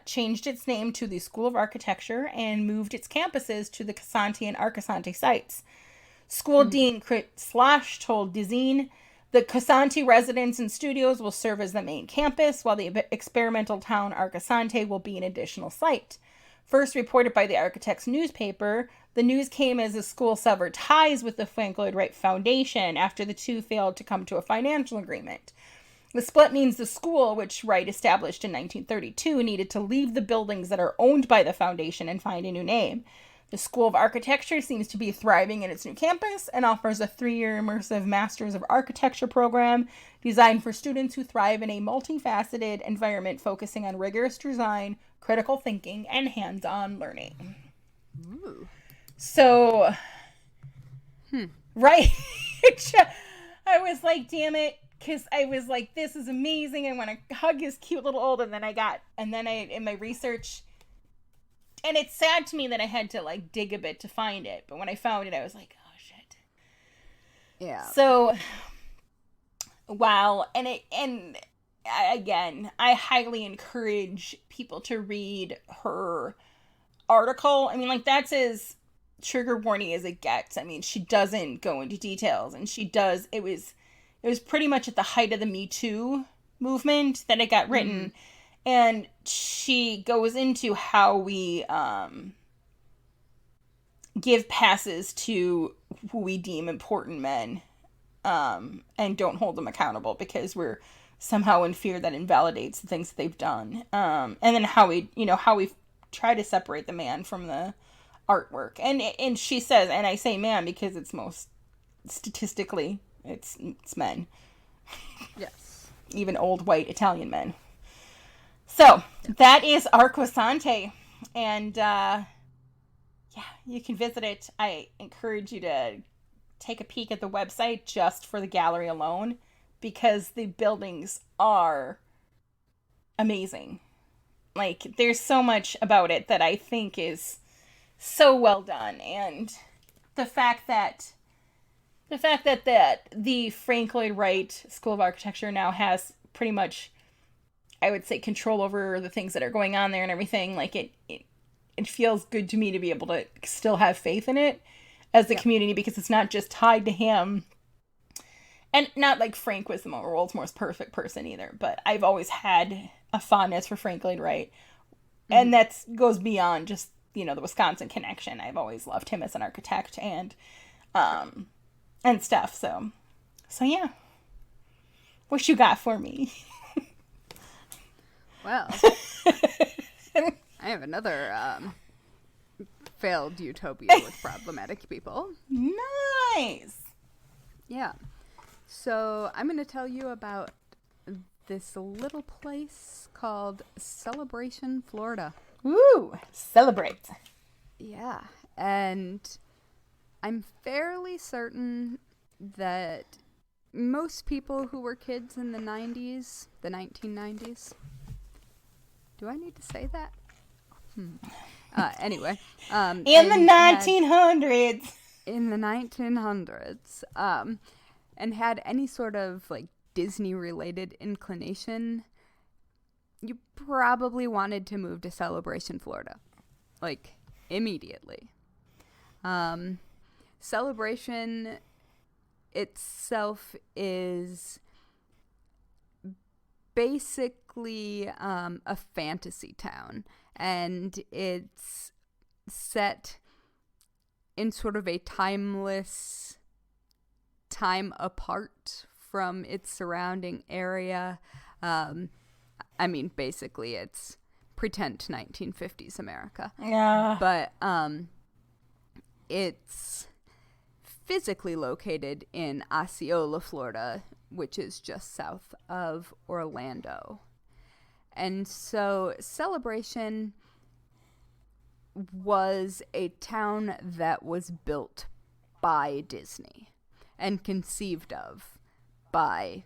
changed its name to the School of Architecture and moved its campuses to the Cosanti and Arcosanti sites. School Dean Crit Slash told Dizine, the Cosanti residence and studios will serve as the main campus, while the experimental town Arcosanti will be an additional site. First reported by the Architects newspaper, the news came as the school severed ties with the Frank Lloyd Wright Foundation after the two failed to come to a financial agreement. The split means the school, which Wright established in 1932, needed to leave the buildings that are owned by the foundation and find a new name. The School of Architecture seems to be thriving in its new campus and offers a 3-year immersive Masters of Architecture program designed for students who thrive in a multifaceted environment focusing on rigorous design, critical thinking, and hands-on learning. Ooh. So, right. I was like, damn it. Because I was like, this is amazing. I want to hug his cute little old. And then in my research, and it's sad to me that I had to like dig a bit to find it. But when I found it, I was like, oh shit. Yeah. So, wow. Again, I highly encourage people to read her article. I mean, like, that's as trigger warning as it gets. I mean, she doesn't go into details, and it was pretty much at the height of the Me Too movement that it got written. And she goes into how we give passes to who we deem important men and don't hold them accountable because we're somehow in fear that invalidates the things that they've done. And then how we try to separate the man from the artwork. And she says, and I say man because it's most statistically, it's men. Yes. Even old white Italian men. So, that is Arcosanti. And, you can visit it. I encourage you to take a peek at the website just for the gallery alone, because the buildings are amazing. Like, there's so much about it that I think is so well done. And the fact that the Frank Lloyd Wright School of Architecture now has pretty much, I would say, control over the things that are going on there and everything. Like, it feels good to me to be able to still have faith in it as a community, because it's not just tied to him. And not like Frank was the world's most perfect person either, but I've always had a fondness for Frank Lloyd Wright. And that goes beyond just, the Wisconsin connection. I've always loved him as an architect and stuff. So yeah. What you got for me? Well, I have another failed utopia with problematic people. Nice. Yeah. So I'm going to tell you about this little place called Celebration, Florida. Woo! Celebrate. Yeah. And I'm fairly certain that most people who were kids in the 90s, the 1990s, do I need to say that? Anyway. In the 1900s. In the 1900s. And had any sort of, like, Disney-related inclination, you probably wanted to move to Celebration, Florida. Like, immediately. Celebration itself is basically a fantasy town, and it's set in sort of a timeless time apart from its surrounding area. I mean, basically it's pretend 1950s America. Yeah. But it's physically located in Osceola, Florida, which is just south of Orlando. And so Celebration was a town that was built by Disney and conceived of by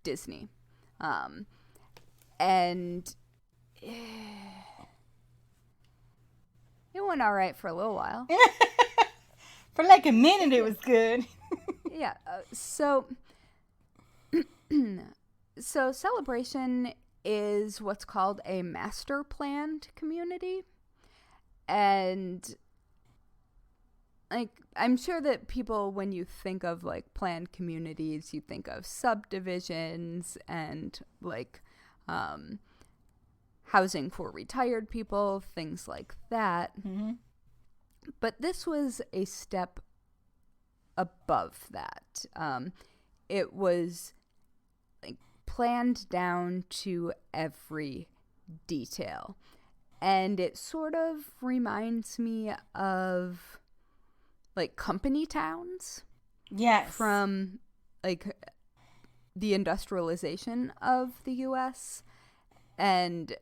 Disney. And it went all right for a little while. For like a minute, it was good. Yeah. So Celebration is what's called a master planned community. And like, I'm sure that people, when you think of like planned communities, you think of subdivisions and like housing for retired people, things like that. Mm-hmm. But this was a step above that. It was like planned down to every detail. And it sort of reminds me of like company towns. Yes. From like the industrialization of the US. And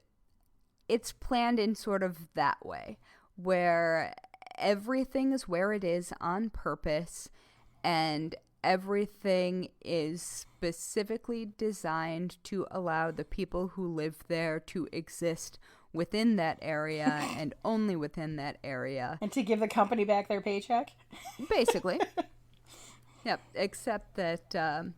it's planned in sort of that way, where everything is where it is on purpose, and everything is specifically designed to allow the people who live there to exist within that area and only within that area. And to give the company back their paycheck? Basically. Yep, except that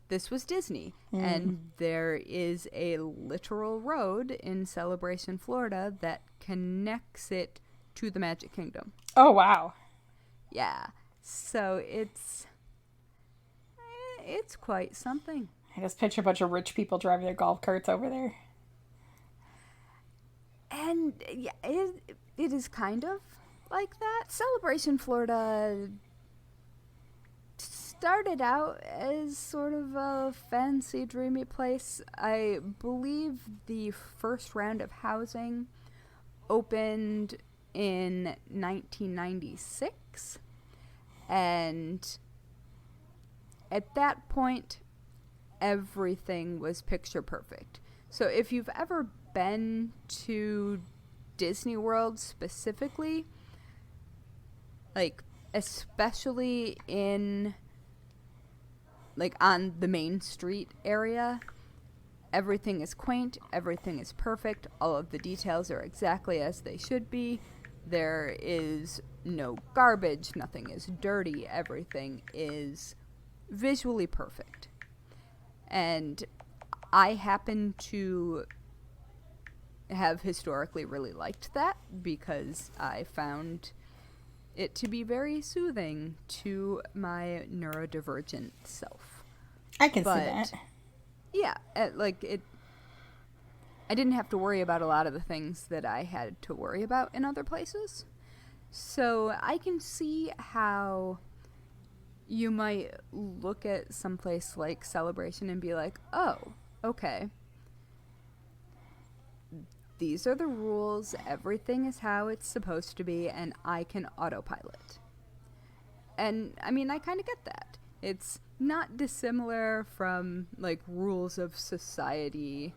this was Disney, and there is a literal road in Celebration, Florida that connects it to the Magic Kingdom. Oh, wow. Yeah, so it's quite something. I just picture a bunch of rich people driving their golf carts over there. And yeah, it is kind of like that. Celebration, Florida started out as sort of a fancy, dreamy place. I believe the first round of housing opened in 1996. And at that point, everything was picture perfect. So if you've ever been to Disney World specifically, like especially in like on the Main Street area, everything is quaint, everything is perfect, all of the details are exactly as they should be. There is no garbage, nothing is dirty, everything is visually perfect. And I happen to have historically really liked that because I found it to be very soothing to my neurodivergent self. I can see that. Yeah, like it. I didn't have to worry about a lot of the things that I had to worry about in other places. So I can see how you might look at someplace like Celebration and be like, oh, okay. These are the rules, everything is how it's supposed to be, and I can autopilot. And, I mean, I kind of get that. It's not dissimilar from, like, rules of society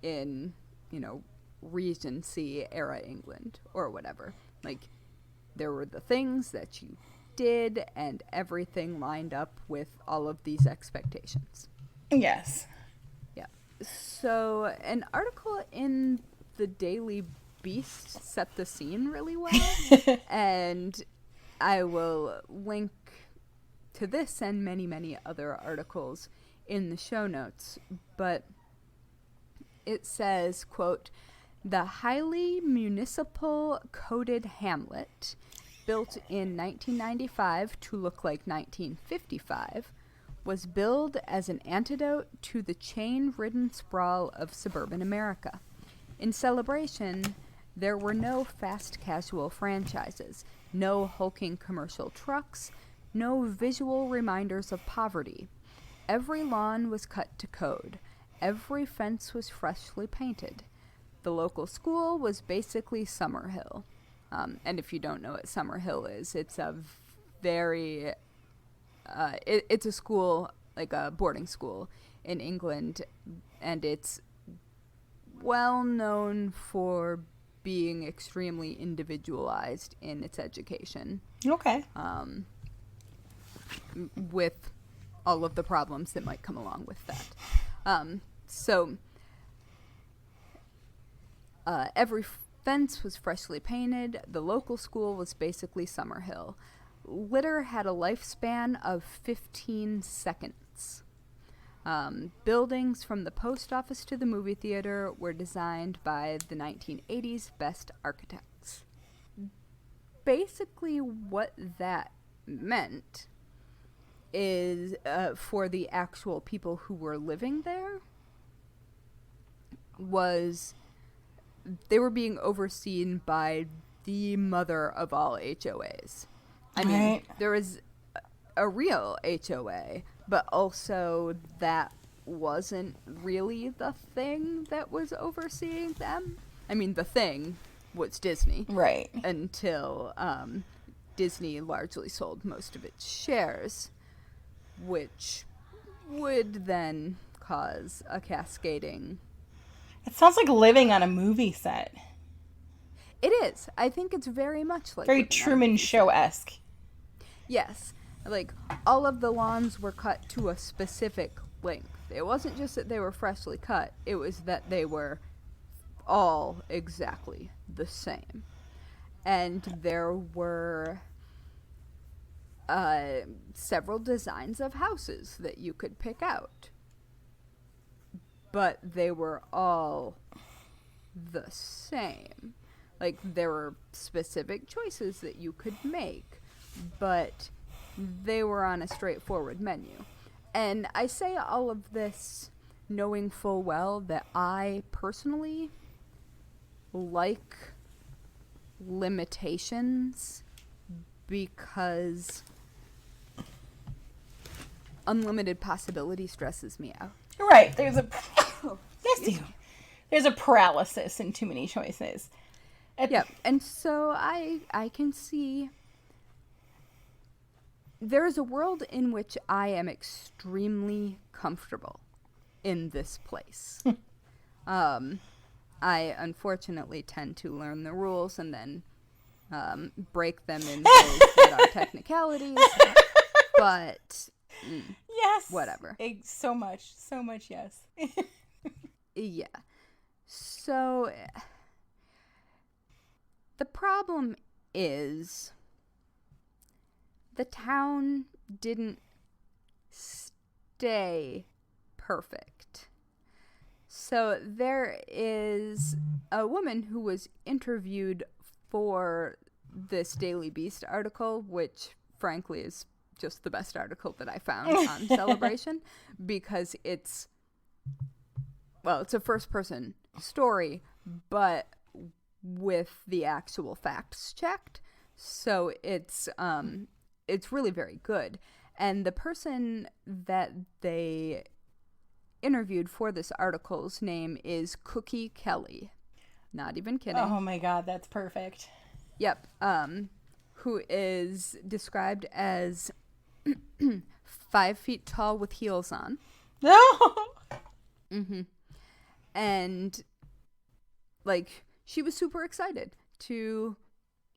in, you know, Regency-era England, or whatever. Like, there were the things that you did, and everything lined up with all of these expectations. Yes. So, an article in the Daily Beast set the scene really well, and I will link to this and many, many other articles in the show notes, but it says, quote, "The highly municipal coded hamlet, built in 1995 to look like 1955, was billed as an antidote to the chain-ridden sprawl of suburban America. In Celebration, there were no fast casual franchises, no hulking commercial trucks, no visual reminders of poverty. Every lawn was cut to code. Every fence was freshly painted. The local school was basically Summerhill." And if you don't know what Summerhill is, it's a very it's a school, like a boarding school in England, and it's well known for being extremely individualized in its education. Okay. With all of the problems that might come along with that. So every fence was freshly painted. The local school was basically Summerhill. Litter had a lifespan of 15 seconds. Buildings from the post office to the movie theater were designed by the 1980s best architects. Basically, what that meant is for the actual people who were living there was they were being overseen by the mother of all HOAs. I mean, there was a real HOA, but also that wasn't really the thing that was overseeing them. I mean, the thing was Disney. Right. Until Disney largely sold most of its shares, which would then cause a cascading... It sounds like living on a movie set. It is. I think it's very much like... Very Truman Show-esque. Yes. Like, all of the lawns were cut to a specific length. It wasn't just that they were freshly cut. It was that they were all exactly the same. And there were several designs of houses that you could pick out. But they were all the same. Like, there were specific choices that you could make, but they were on a straightforward menu. And I say all of this knowing full well that I personally like limitations because unlimited possibility stresses me out. Right. There's a there's a paralysis in too many choices. Yep. And so I can see there is a world in which I am extremely comfortable in this place. I unfortunately tend to learn the rules and then break them in ways that are technicalities. But yes, whatever. So much yes. Yeah. So the problem is the town didn't stay perfect. So there is a woman who was interviewed for this Daily Beast article, which frankly is just the best article that I found on Celebration, because it's a first-person story, but with the actual facts checked. So it's really very good. And the person that they interviewed for this article's name is Cookie Kelly. Not even kidding. Oh my God, that's perfect. Yep. Who is described as 5 feet tall with heels on. No. Mm-hmm. And like, she was super excited to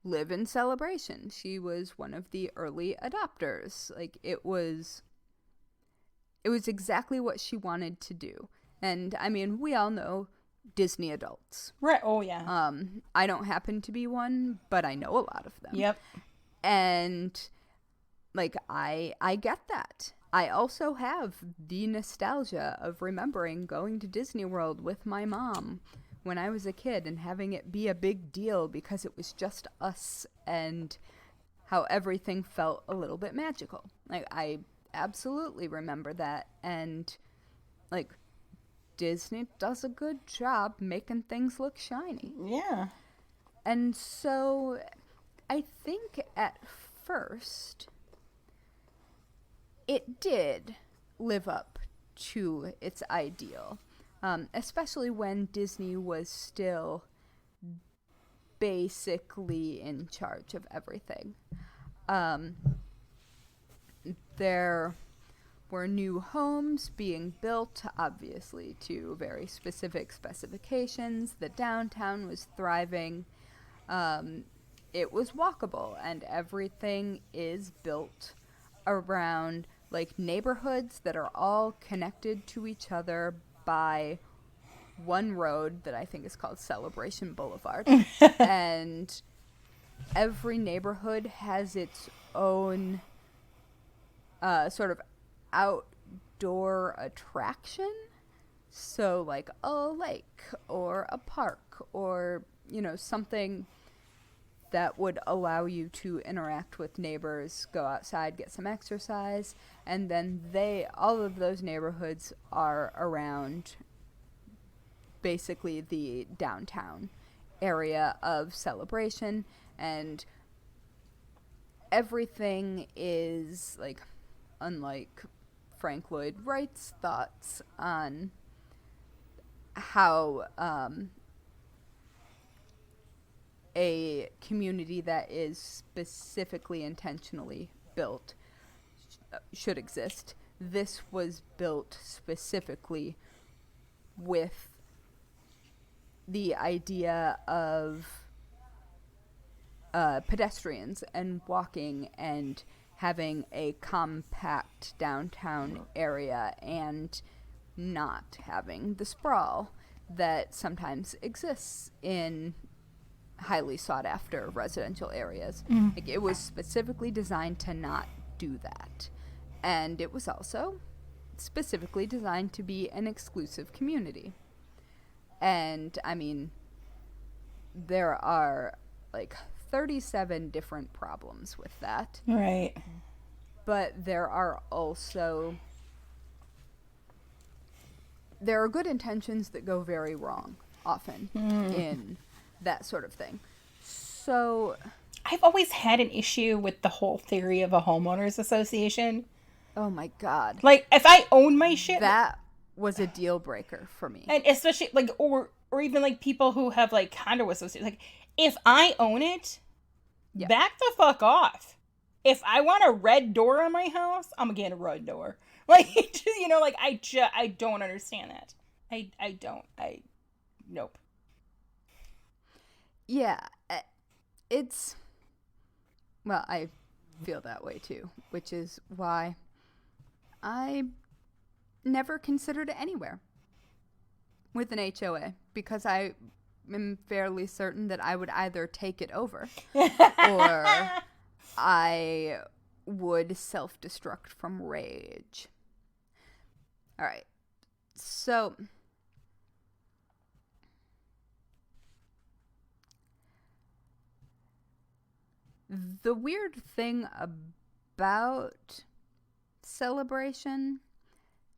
live in Celebration. She was one of the early adopters. Like, it was exactly what she wanted to do. And I mean, we all know Disney adults. Right. Oh yeah. I don't happen to be one, but I know a lot of them. Yep. And like, I get that. I also have the nostalgia of remembering going to Disney World with my mom when I was a kid and having it be a big deal because it was just us and how everything felt a little bit magical. Like, I absolutely remember that. And like, Disney does a good job making things look shiny. Yeah. And so I think at first it did live up to its ideal, especially when Disney was still basically in charge of everything. there were new homes being built, obviously to very specific specifications. The downtown was thriving. It was walkable, and everything is built around like neighborhoods that are all connected to each other by one road that I think is called Celebration Boulevard. And every neighborhood has its own sort of outdoor attraction. So like a lake or a park or, you know, something that would allow you to interact with neighbors, go outside, get some exercise. And then all of those neighborhoods are around basically the downtown area of Celebration, and everything is like, unlike Frank Lloyd Wright's thoughts on how a community that is specifically intentionally built should exist. This was built specifically with the idea of pedestrians and walking and having a compact downtown area and not having the sprawl that sometimes exists in highly sought after residential areas. Like, it was specifically designed to not do that. And it was also specifically designed to be an exclusive community. And I mean, there are like 37 different problems with that. Right. But there are good intentions that go very wrong often in that sort of thing. So I've always had an issue with the whole theory of a homeowners association. oh my god, Like, if I own my shit, that was a deal breaker for me. and especially like, or even like people who have like condo associations, like, if I own it, Yeah. back the fuck off. If I want a red door on my house, I'm getting a red door. Like, you know, like, I don't understand that. Nope. Yeah, well, I feel that way too, which is why I never considered it anywhere with an HOA, because I am fairly certain that I would either take it over or I would self-destruct from rage. All right, so the weird thing about Celebration,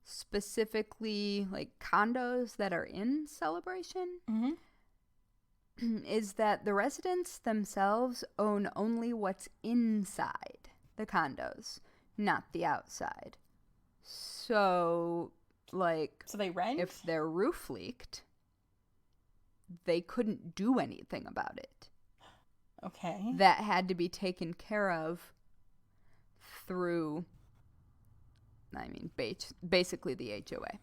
specifically like condos that are in Celebration, is that the residents themselves own only what's inside the condos, not the outside. So, like, So they rent? if their roof leaked, they couldn't do anything about it. Okay. That had to be taken care of through, I mean, basically the HOA.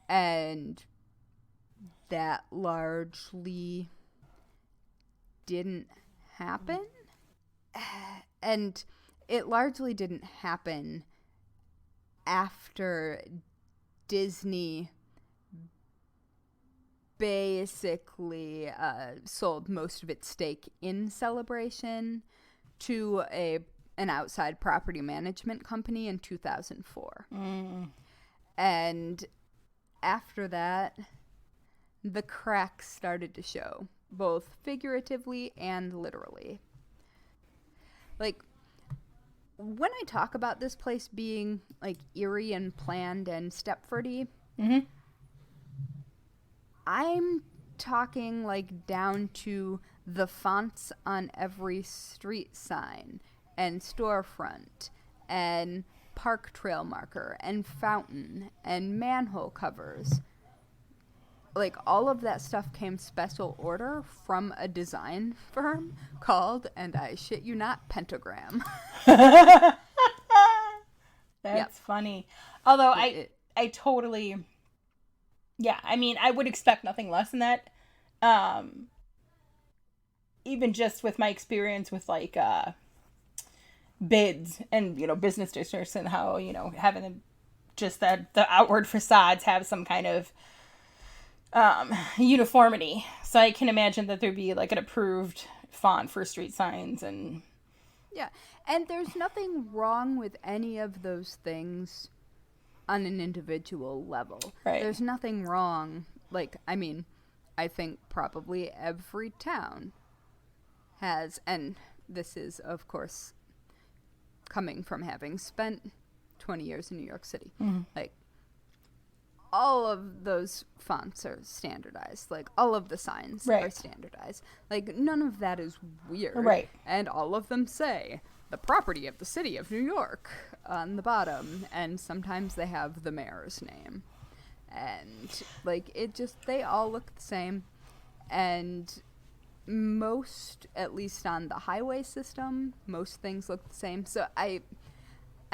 And that largely didn't happen. And it largely didn't happen after Disney basically sold most of its stake in Celebration to an outside property management company in 2004. And after that, the cracks started to show, both figuratively and literally. Like, when I talk about this place being like eerie and planned and Stepfordy, I'm talking like down to the fonts on every street sign and storefront and park trail marker and fountain and manhole covers. Like, all of that stuff came special order from a design firm called, and I shit you not, Pentagram. That's funny. Although I totally, yeah, I mean, I would expect nothing less than that. Um, Even just with my experience with like bids and business districts and how having just that the outward facades have some kind of uniformity. So I can imagine that there'd be like an approved font for street signs and Yeah. And there's nothing wrong with any of those things on an individual level. Right. There's nothing wrong. Like, I mean, I think probably every town has, and this is, of course, coming from having spent 20 years in New York City. Mm-hmm. Like, all of those fonts are standardized. Like, all of the signs Right. are standardized. Like, none of that is weird. Right. And all of them say, the property of the city of New York on the bottom. And sometimes they have the mayor's name. And, like, they all look the same. And most, at least on the highway system, most things look the same. So I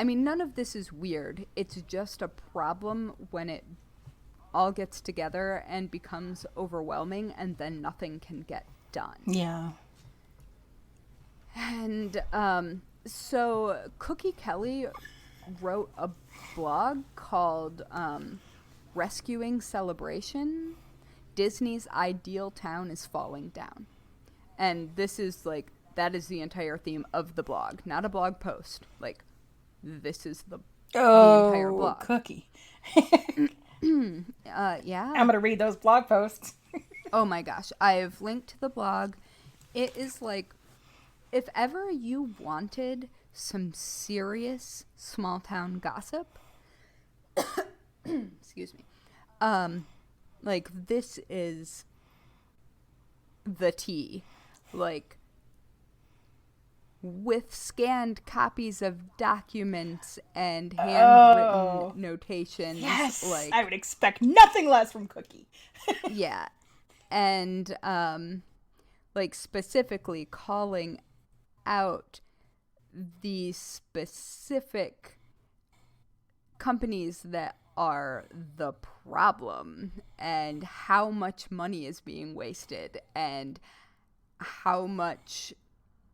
mean, none of this is weird. It's just a problem when it all gets together and becomes overwhelming, and then nothing can get done. yeah. And so Cookie Kelly wrote a blog called Rescuing Celebration. Disney's ideal town is falling down. And this is like, that is the entire theme of the blog, not a blog post. Like, this is the entire blog. Cookie. Yeah. I'm gonna read those blog posts. Oh my gosh. I've linked to the blog. It is like, if ever you wanted some serious small town gossip, excuse me, like, this is the tea. Like, with scanned copies of documents and handwritten notations. Yes, like, I would expect nothing less from Cookie. yeah. And, like, specifically calling out the specific companies that are the problem and how much money is being wasted and how much,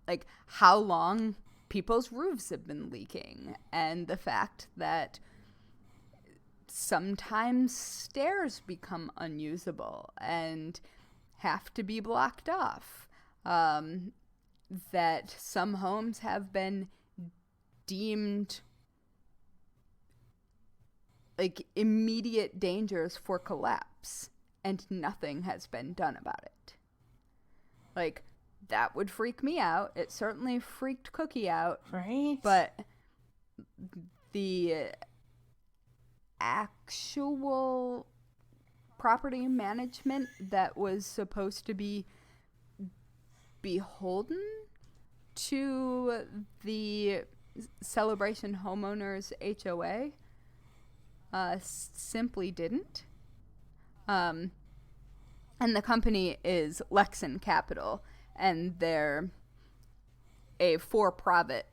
like, how long people's roofs have been leaking, and the fact that sometimes stairs become unusable and have to be blocked off. That some homes have been deemed like immediate dangers for collapse, and nothing has been done about it. Like, that would freak me out. It certainly freaked Cookie out. Right. But the actual property management that was supposed to be beholden to the Celebration Homeowners HOA simply didn't. And the company is Lexan Capital, and they're a for-profit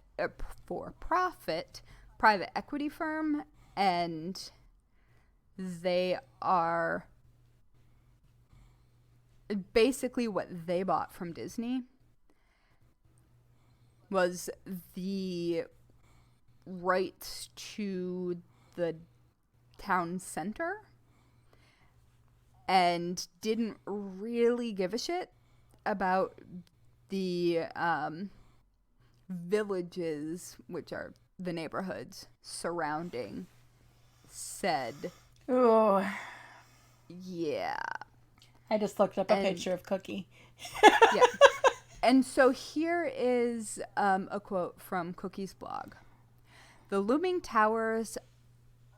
private equity firm, and they are basically what they bought from Disney was the rights to the town center, and didn't really give a shit about the villages, which are the neighborhoods surrounding said. Oh, Yeah. I just looked up a picture of Cookie. Yeah. And so here is a quote from Cookie's blog. The looming towers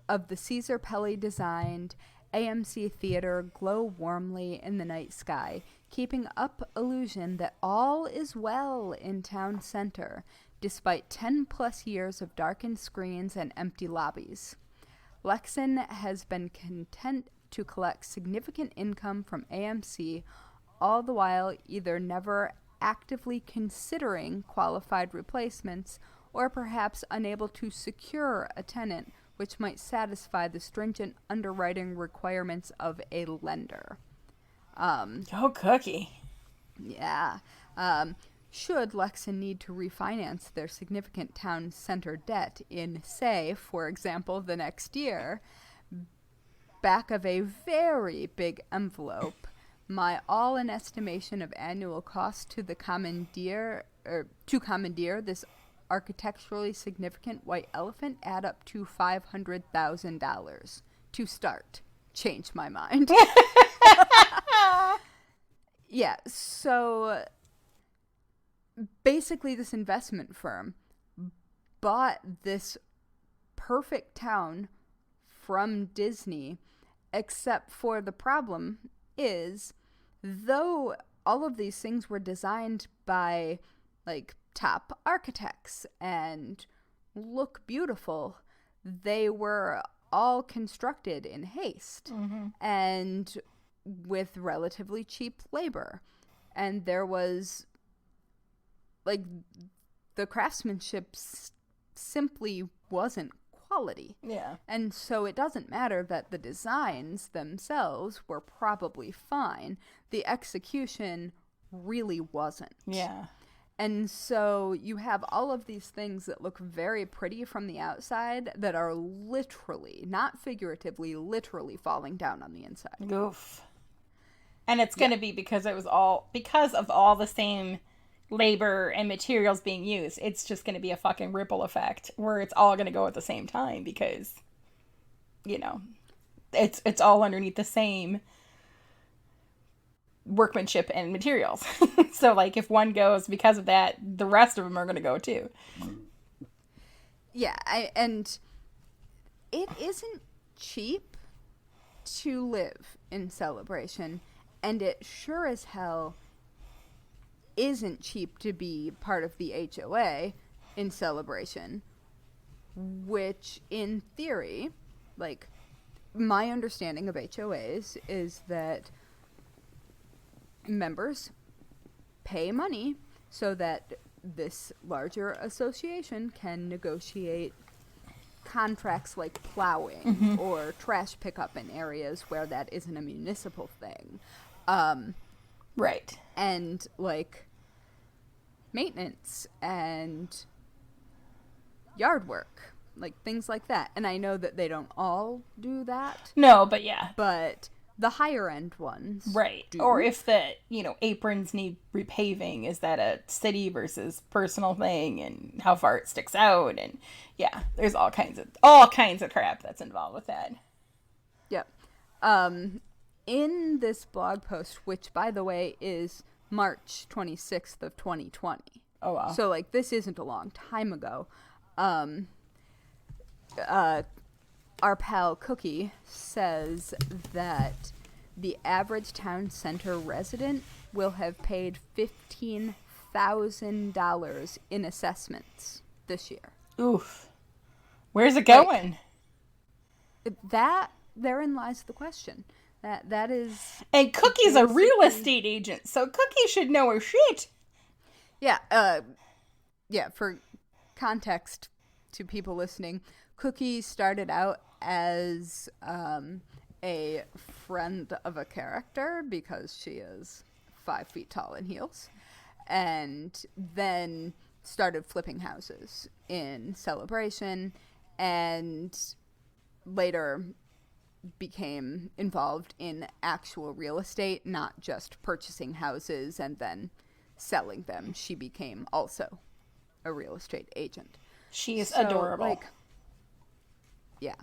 of the Caesar Pelli designed AMC Theater glow warmly in the night sky, keeping up illusion that all is well in town center, despite 10 plus years of darkened screens and empty lobbies. Lexan has been content to collect significant income from AMC, all the while either never actively considering qualified replacements or perhaps unable to secure a tenant which might satisfy the stringent underwriting requirements of a lender. Oh, Cookie. Yeah. Should Lexon need to refinance their significant town center debt in, say, for example, the next year, back of a very big envelope, my all-in estimation of annual cost to commandeer this architecturally significant white elephant add up to $500,000 to start. Change my mind. Yeah, so basically this investment firm bought this perfect town from Disney, except for the problem is, though all of these things were designed by like top architects and look beautiful, they were all constructed in haste and with relatively cheap labor. And there was like the craftsmanship simply wasn't quality. Yeah. And so it doesn't matter that the designs themselves were probably fine. The execution really wasn't. Yeah. And so you have all of these things that look very pretty from the outside that are literally, not figuratively, literally falling down on the inside. Oof. And it's going to be because of all the same labor and materials being used. It's just going to be a fucking ripple effect where it's all going to go at the same time because, you know, it's all underneath the same workmanship and materials. So like if one goes because of that, the rest of them are going to go too. Yeah, and it isn't cheap to live in Celebration, and it sure as hell isn't cheap to be part of the HOA in Celebration, which in theory, like my understanding of HOAs is that members pay money so that this larger association can negotiate contracts like plowing or trash pickup in areas where that isn't a municipal thing. Right. And like maintenance and yard work, like things like that. And I know that they don't all do that. No, but yeah. But the higher end ones. Right. do. Or if the, aprons need repaving, is that a city versus personal thing and how far it sticks out? And yeah, there's all kinds of crap that's involved with that. Yep. In this blog post, which by the way is March 26th of 2020. Oh wow. So like this isn't a long time ago. Our pal Cookie says that the average town center resident will have paid $15,000 in assessments this year. Oof. Where's it going? That therein lies the question. That is. And Cookie's a real estate agent, so Cookie should know her shit. Yeah. Yeah. For context to people listening, Cookie started out as a friend of a character because she is 5 feet tall in heels, and then started flipping houses in Celebration, and later became involved in actual real estate, not just purchasing houses and then selling them. She became also a real estate agent. She is adorable. Yeah.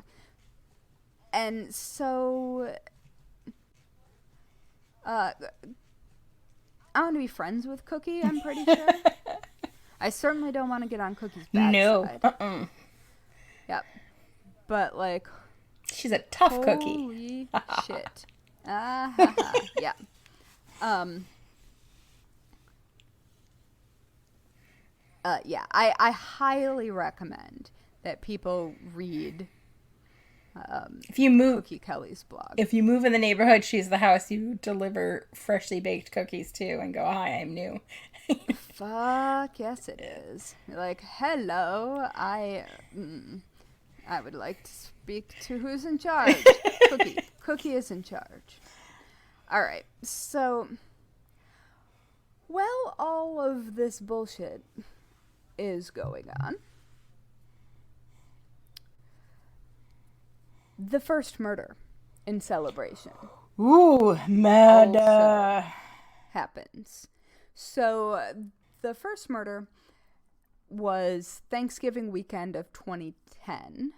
And so I want to be friends with Cookie, I'm pretty sure. I certainly don't want to get on Cookie's bad side. No. Yep. But like, she's a tough holy cookie. shit. Yeah. Yeah, I highly recommend that people read If you move, Cookie Kelly's blog. if you move in the neighborhood, she's the house you deliver freshly baked cookies to and go, "Hi, I'm new." Fuck yes, it is. You're like, hello, I would like to speak to who's in charge. Cookie is in charge. All right, so while all of this bullshit is going on, the first murder in Celebration Ooh, murder. also happens. So the first murder was Thanksgiving weekend of 2010.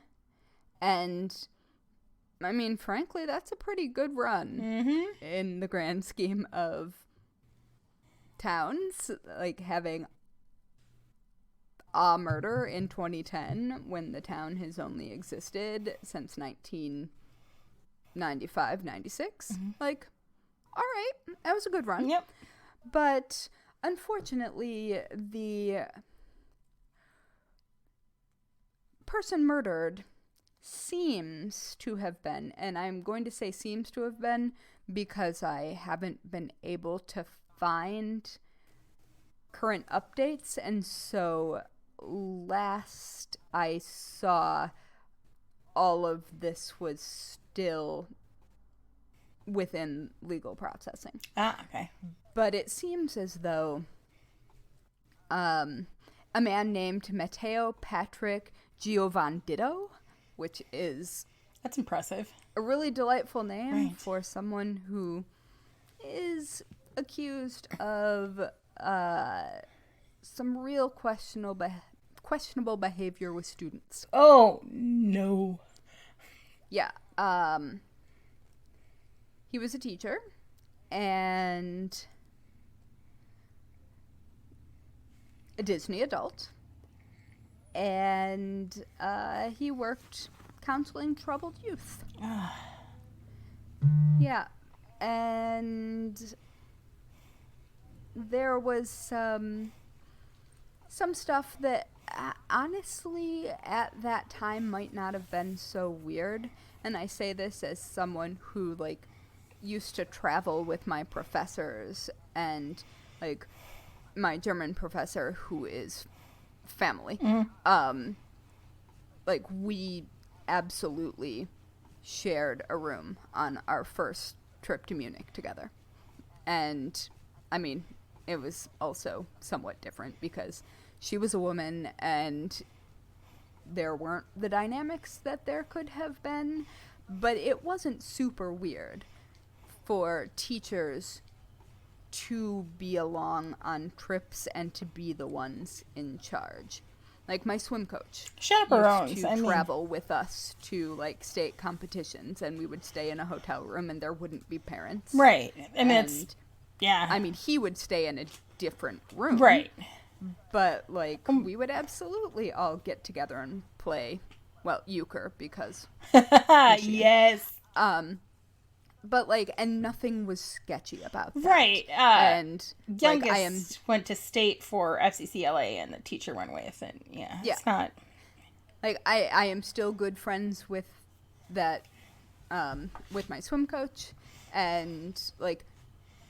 And I mean, frankly, that's a pretty good run in the grand scheme of towns. Like having a murder in 2010 when the town has only existed since 1995, 96. Like, all right, that was a good run. Yep. But unfortunately, the person murdered seems to have been, and I'm going to say seems to have been because I haven't been able to find current updates, and so last I saw, all of this was still within legal processing. Ah, okay. But it seems as though a man named Matteo Patrick Giovanditto, which is That's impressive. a really delightful name Right. for someone who is accused of some real questionable behavior with students. Oh, no. Yeah. He was a teacher, and a Disney adult, and he worked counseling troubled youth. Yeah, and there was some stuff that honestly at that time might not have been so weird, and I say this as someone who like used to travel with my professors, and like my German professor who is family. Like we absolutely shared a room on our first trip to Munich together. And I mean, it was also somewhat different because she was a woman and there weren't the dynamics that there could have been, but it wasn't super weird for teachers to be along on trips and to be the ones in charge. Like my swim coach Chaperones. used to travel with us to like state competitions, and we would stay in a hotel room and there wouldn't be parents. Right. I mean, And yeah. I mean, he would stay in a different room. Right. But like we would absolutely all get together and play, well, euchre because Yes. but like, and nothing was sketchy about that. Right. And Youngest like, I am went to state for FCCLA, and the teacher went with, and it's not. like I am still good friends with that with my swim coach, and like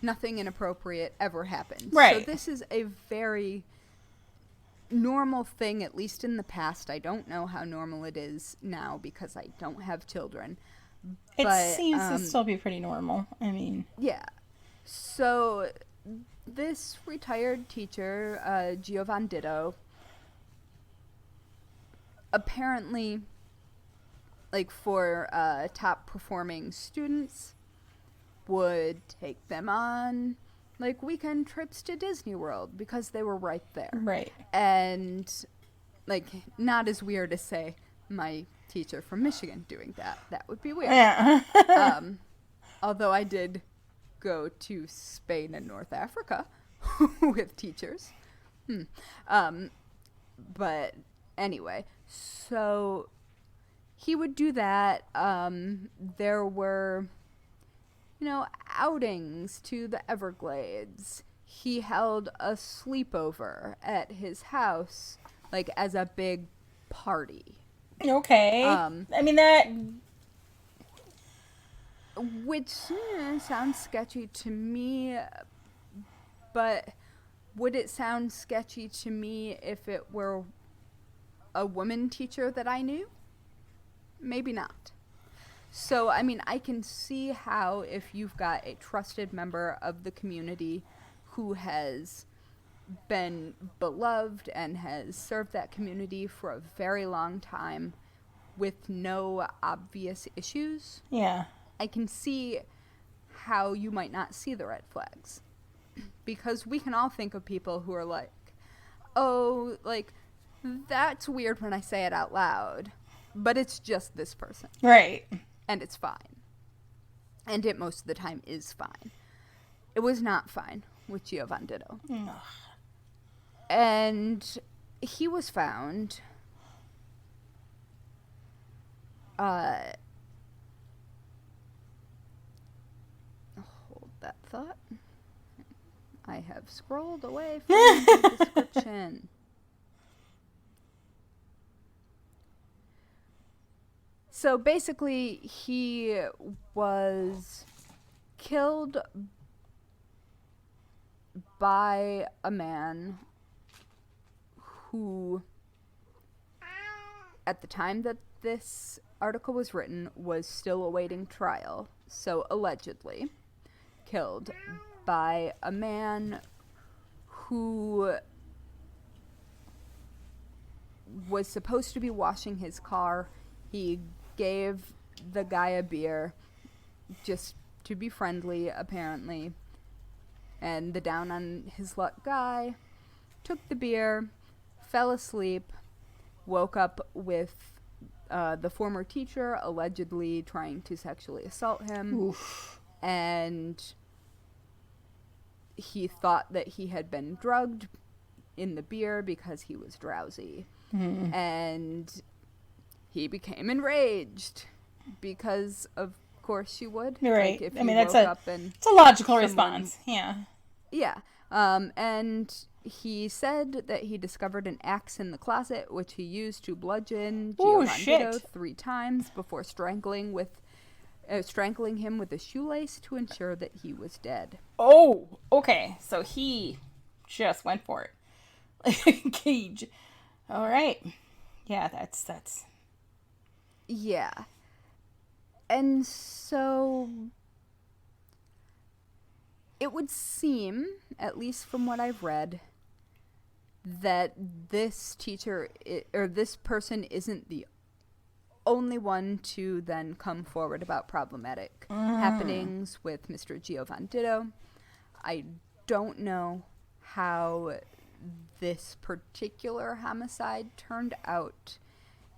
nothing inappropriate ever happened. Right. So this is a very normal thing, at least in the past. I don't know how normal it is now because I don't have children. It But, seems to still be pretty normal. I mean, Yeah. So this retired teacher, Giovanditto, apparently, like for top performing students, would take them on like weekend trips to Disney World because they were right there. right. And like not as weird as say my teacher from Michigan doing that. That would be weird. Yeah. Although I did go to Spain and North Africa with teachers. But anyway, so he would do that. There were, outings to the Everglades. He held a sleepover at his house, like as a big party. Okay. I mean, Which sounds sketchy to me, but would it sound sketchy to me if it were a woman teacher that I knew? Maybe not. So, I mean, I can see how if you've got a trusted member of the community who has been beloved and has served that community for a very long time with no obvious issues, Yeah. I can see how you might not see the red flags. Because we can all think of people who are like, oh, like, that's weird when I say it out loud, but it's just this person. Right. And it's fine. And it most of the time is fine. It was not fine with Giovandito. Ugh. And he was found hold that thought. I have scrolled away from the description. So basically, he was killed by a man who, at the time that this article was written, was still awaiting trial. So allegedly killed by a man who was supposed to be washing his car. He gave the guy a beer just to be friendly, apparently. And the down on his luck guy took the beer, fell asleep, woke up with the former teacher allegedly trying to sexually assault him. Oof. And he thought that he had been drugged in the beer because he was drowsy. Mm. And he became enraged because, of course, you would. Right. Like if I mean, you it's woke a up and it's a logical someone- response. Yeah. Yeah. And he said that he discovered an axe in the closet, which he used to bludgeon Ooh, Giovandito shit. 3 times before strangling him with a shoelace to ensure that he was dead. Oh, okay. So he just went for it. Like Cage. All right. Yeah, that's. Yeah. And so it would seem, at least from what I've read, that this teacher or this person isn't the only one to then come forward about problematic happenings with Mr. Giovandito. I don't know how this particular homicide turned out,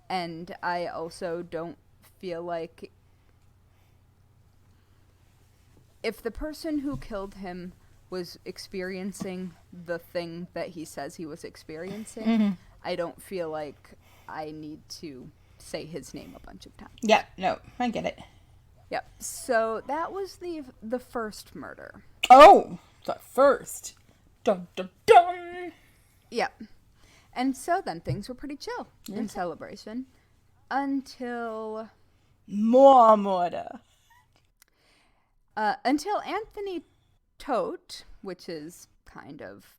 and I also don't feel like if the person who killed him was experiencing the thing that he says he was experiencing, I don't feel like I need to say his name a bunch of times. Yeah. No, I get it. Yep. So that was the first murder. Oh, the first. Dun dun dun. Yep. And so then things were pretty chill in celebration until More murder. until Anthony Todt, which is kind of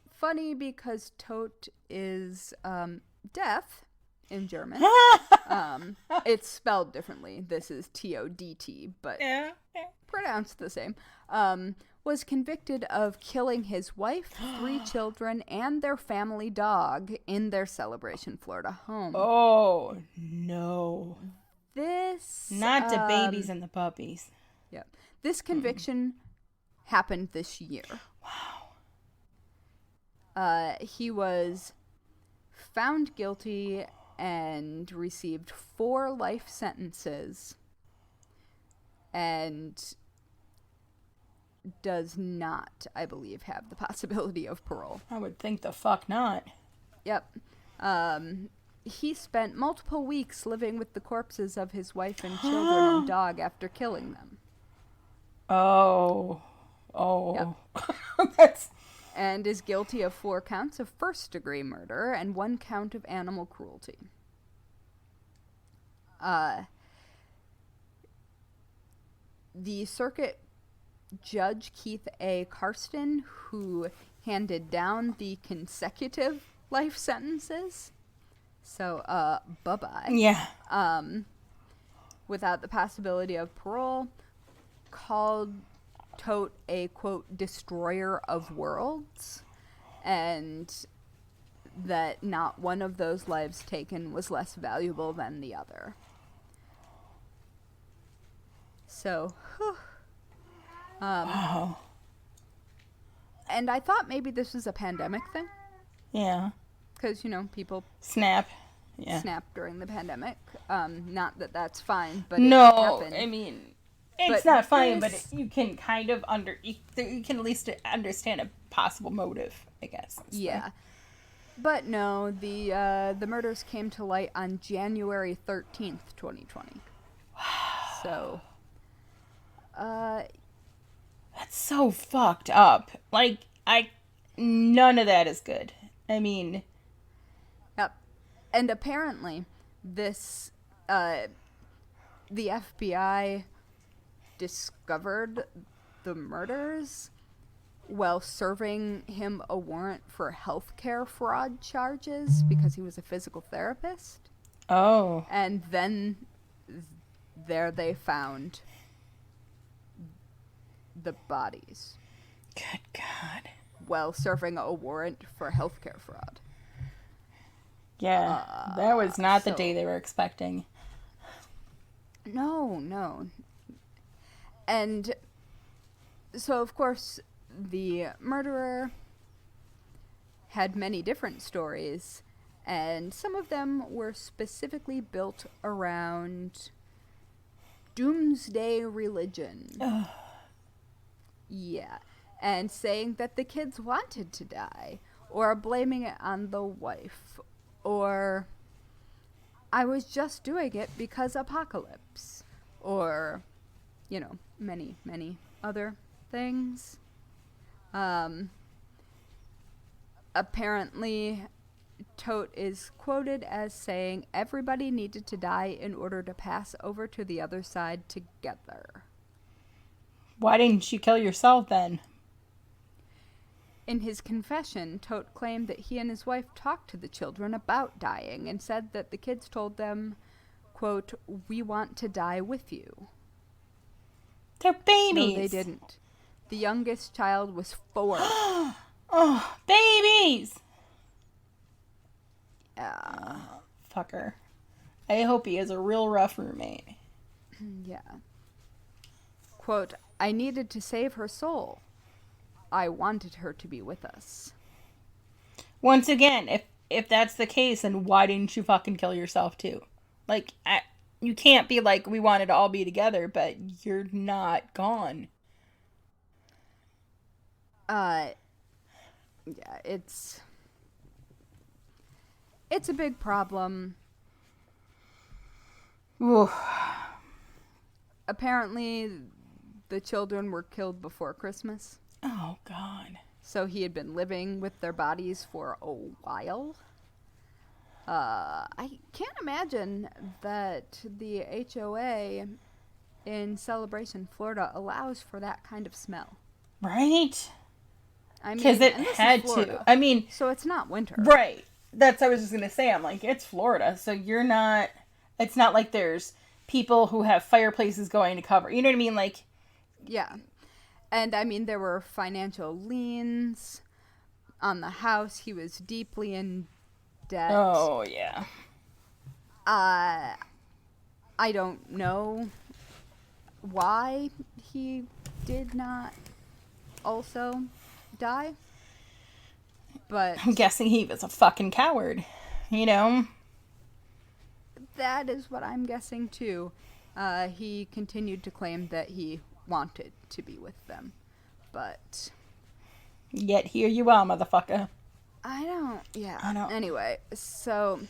funny because Todt is death in German. It's spelled differently. This is T-O-D-T, but Yeah. pronounced the same. Was convicted of killing his wife, 3 children, and their family dog in their Celebration, Florida home. Oh no. This Not the babies and the puppies. Yep. This conviction happened this year. Wow. He was found guilty and received 4 life sentences and does not, I believe, have the possibility of parole. I would think the fuck not. Yep. He spent multiple weeks living with the corpses of his wife and children and dog after killing them. Oh. That's. And is guilty of 4 counts of first-degree murder and 1 count of animal cruelty. the circuit judge, Keith A. Karsten, who handed down the consecutive life sentences. So, bye-bye. Yeah. Without the possibility of parole, called Tote a, quote, destroyer of worlds, and that not one of those lives taken was less valuable than the other. So, Wow. and I thought maybe this was a pandemic thing, Yeah. because, people Snap. Yeah. snap during the pandemic. Not that that's fine, but No, it happened. I mean, it's But not fine, but this- you can kind of you can at least understand a possible motive, I guess. Yeah. But no, the murders came to light on January 13th, 2020. So, That's so fucked up. Like, none of that is good. I mean, yep. And apparently, this, the FBI discovered the murders while serving him a warrant for healthcare fraud charges because he was a physical therapist. oh. And then there they found the bodies Good God. while serving a warrant for healthcare fraud. Yeah, that was not the so- day they were expecting. No. And so, of course, the murderer had many different stories, and some of them were specifically built around doomsday religion. Ugh. Yeah. And saying that the kids wanted to die, or blaming it on the wife, or I was just doing it because apocalypse, or, many, many other things. Apparently, Tote is quoted as saying, "Everybody needed to die in order to pass over to the other side together." Why didn't you kill yourself then? In his confession, Tote claimed that he and his wife talked to the children about dying and said that the kids told them, quote, "We want to die with you." They're babies. No, they didn't. The youngest child was 4. Oh, babies! Yeah. Fucker. I hope he has a real rough roommate. Yeah. Quote, "I needed to save her soul. I wanted her to be with us." Once again, if that's the case, then why didn't you fucking kill yourself too? Like, you can't be like, we wanted to all be together, but you're not gone. Yeah, it's a big problem. Ooh. Apparently, the children were killed before Christmas. Oh, God. So he had been living with their bodies for a while. I can't imagine that the HOA in Celebration, Florida allows for that kind of smell. Right? I mean, Because it and this is had Florida, to. I mean, so it's not winter. right. That's what I was just going to say. I'm like, it's Florida, so you're not... It's not like there's people who have fireplaces going to cover. You know what I mean? Like... Yeah. And I mean, there were financial liens on the house. He was deeply in debt. Oh, yeah. I don't know why he did not also die, but I'm guessing he was a fucking coward, you know? that is what I'm guessing too. He continued to claim that he wanted to be with them, but Yet here you are, motherfucker. I don't. I don't. Anyway, so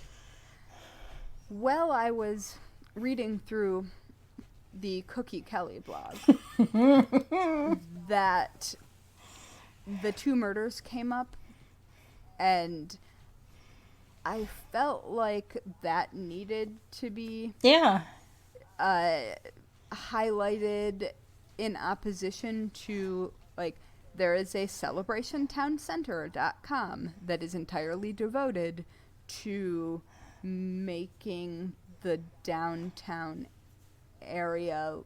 while I was reading through the Cookie Kelly blog, that the 2 murders came up, and I felt like that needed to be Yeah. highlighted in opposition to, like, there is a celebrationtowncenter.com that is entirely devoted to making the downtown area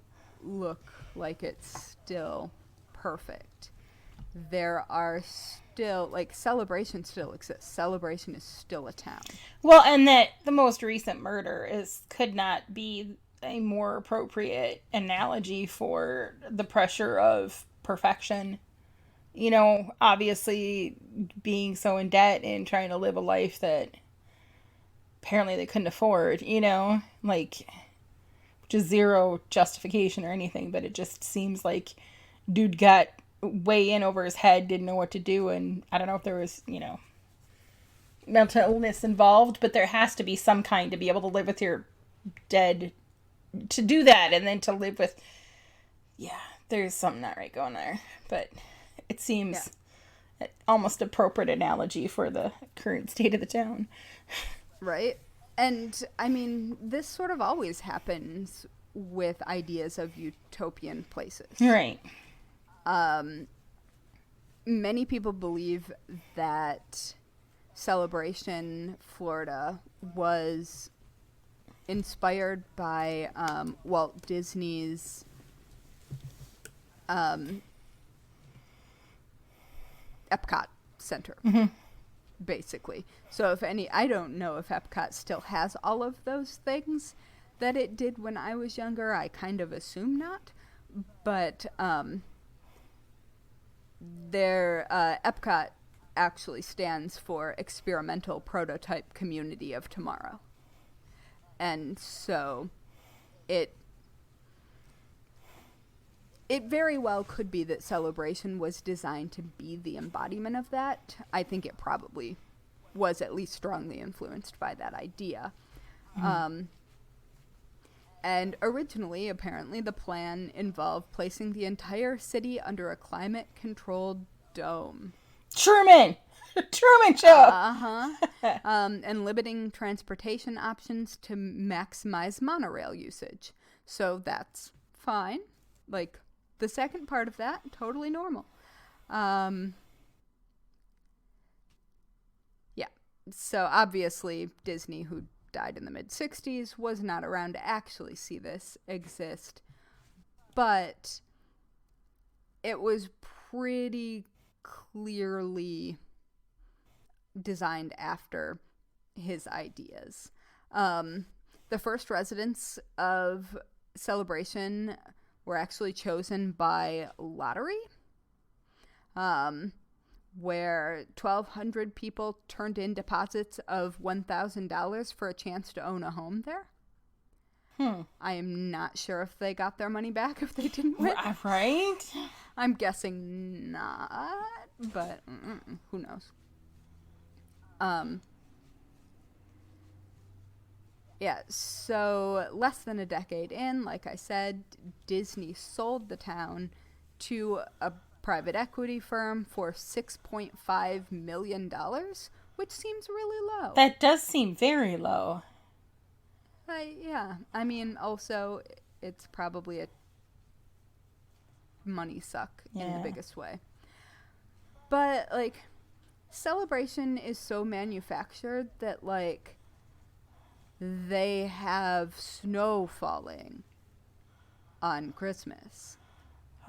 look like it's still perfect. There are still, like, Celebration still exists. Celebration is still a town. Well, and that the most recent murder could not be a more appropriate analogy for the pressure of perfection. You know, obviously being so in debt and trying to live a life that apparently they couldn't afford, you know, like, which is zero justification or anything, but it just seems like dude got way in over his head, didn't know what to do, and I don't know if there was, you know, mental illness involved, but there has to be some kind to be able to live with your dead, to do that, and then to live with, yeah, there's something not right going there, but it seems almost appropriate analogy for the current state of the town. Right? And, I mean, this sort of always happens with ideas of utopian places. Right. Many people believe that Celebration, Florida, was inspired by Walt Disney's Epcot Center, basically. So I don't know if Epcot still has all of those things that it did when I was younger. I kind of assume not. But Epcot actually stands for Experimental Prototype Community of Tomorrow. And so it very well could be that Celebration was designed to be the embodiment of that. I think it probably was at least strongly influenced by that idea. And originally, apparently, the plan involved placing the entire city under a climate-controlled dome. Truman Show! And limiting transportation options to maximize monorail usage. So that's fine. Like, the second part of that, totally normal. Yeah. So obviously, Disney, who died in the mid-60s, was not around to actually see this exist. But it was pretty clearly designed after his ideas. The first residents of Celebration were actually chosen by lottery, where 1,200 people turned in deposits of $1,000 for a chance to own a home there. I am not sure if they got their money back if they didn't win. Right? I'm guessing not, but who knows? Yeah, so less than a decade in, like I said, Disney sold the town to a private equity firm for $6.5 million, which seems really low. That does seem very low. Yeah, I mean, also, it's probably a money suck in the biggest way. But, like, Celebration is so manufactured that, like, they have snow falling on Christmas.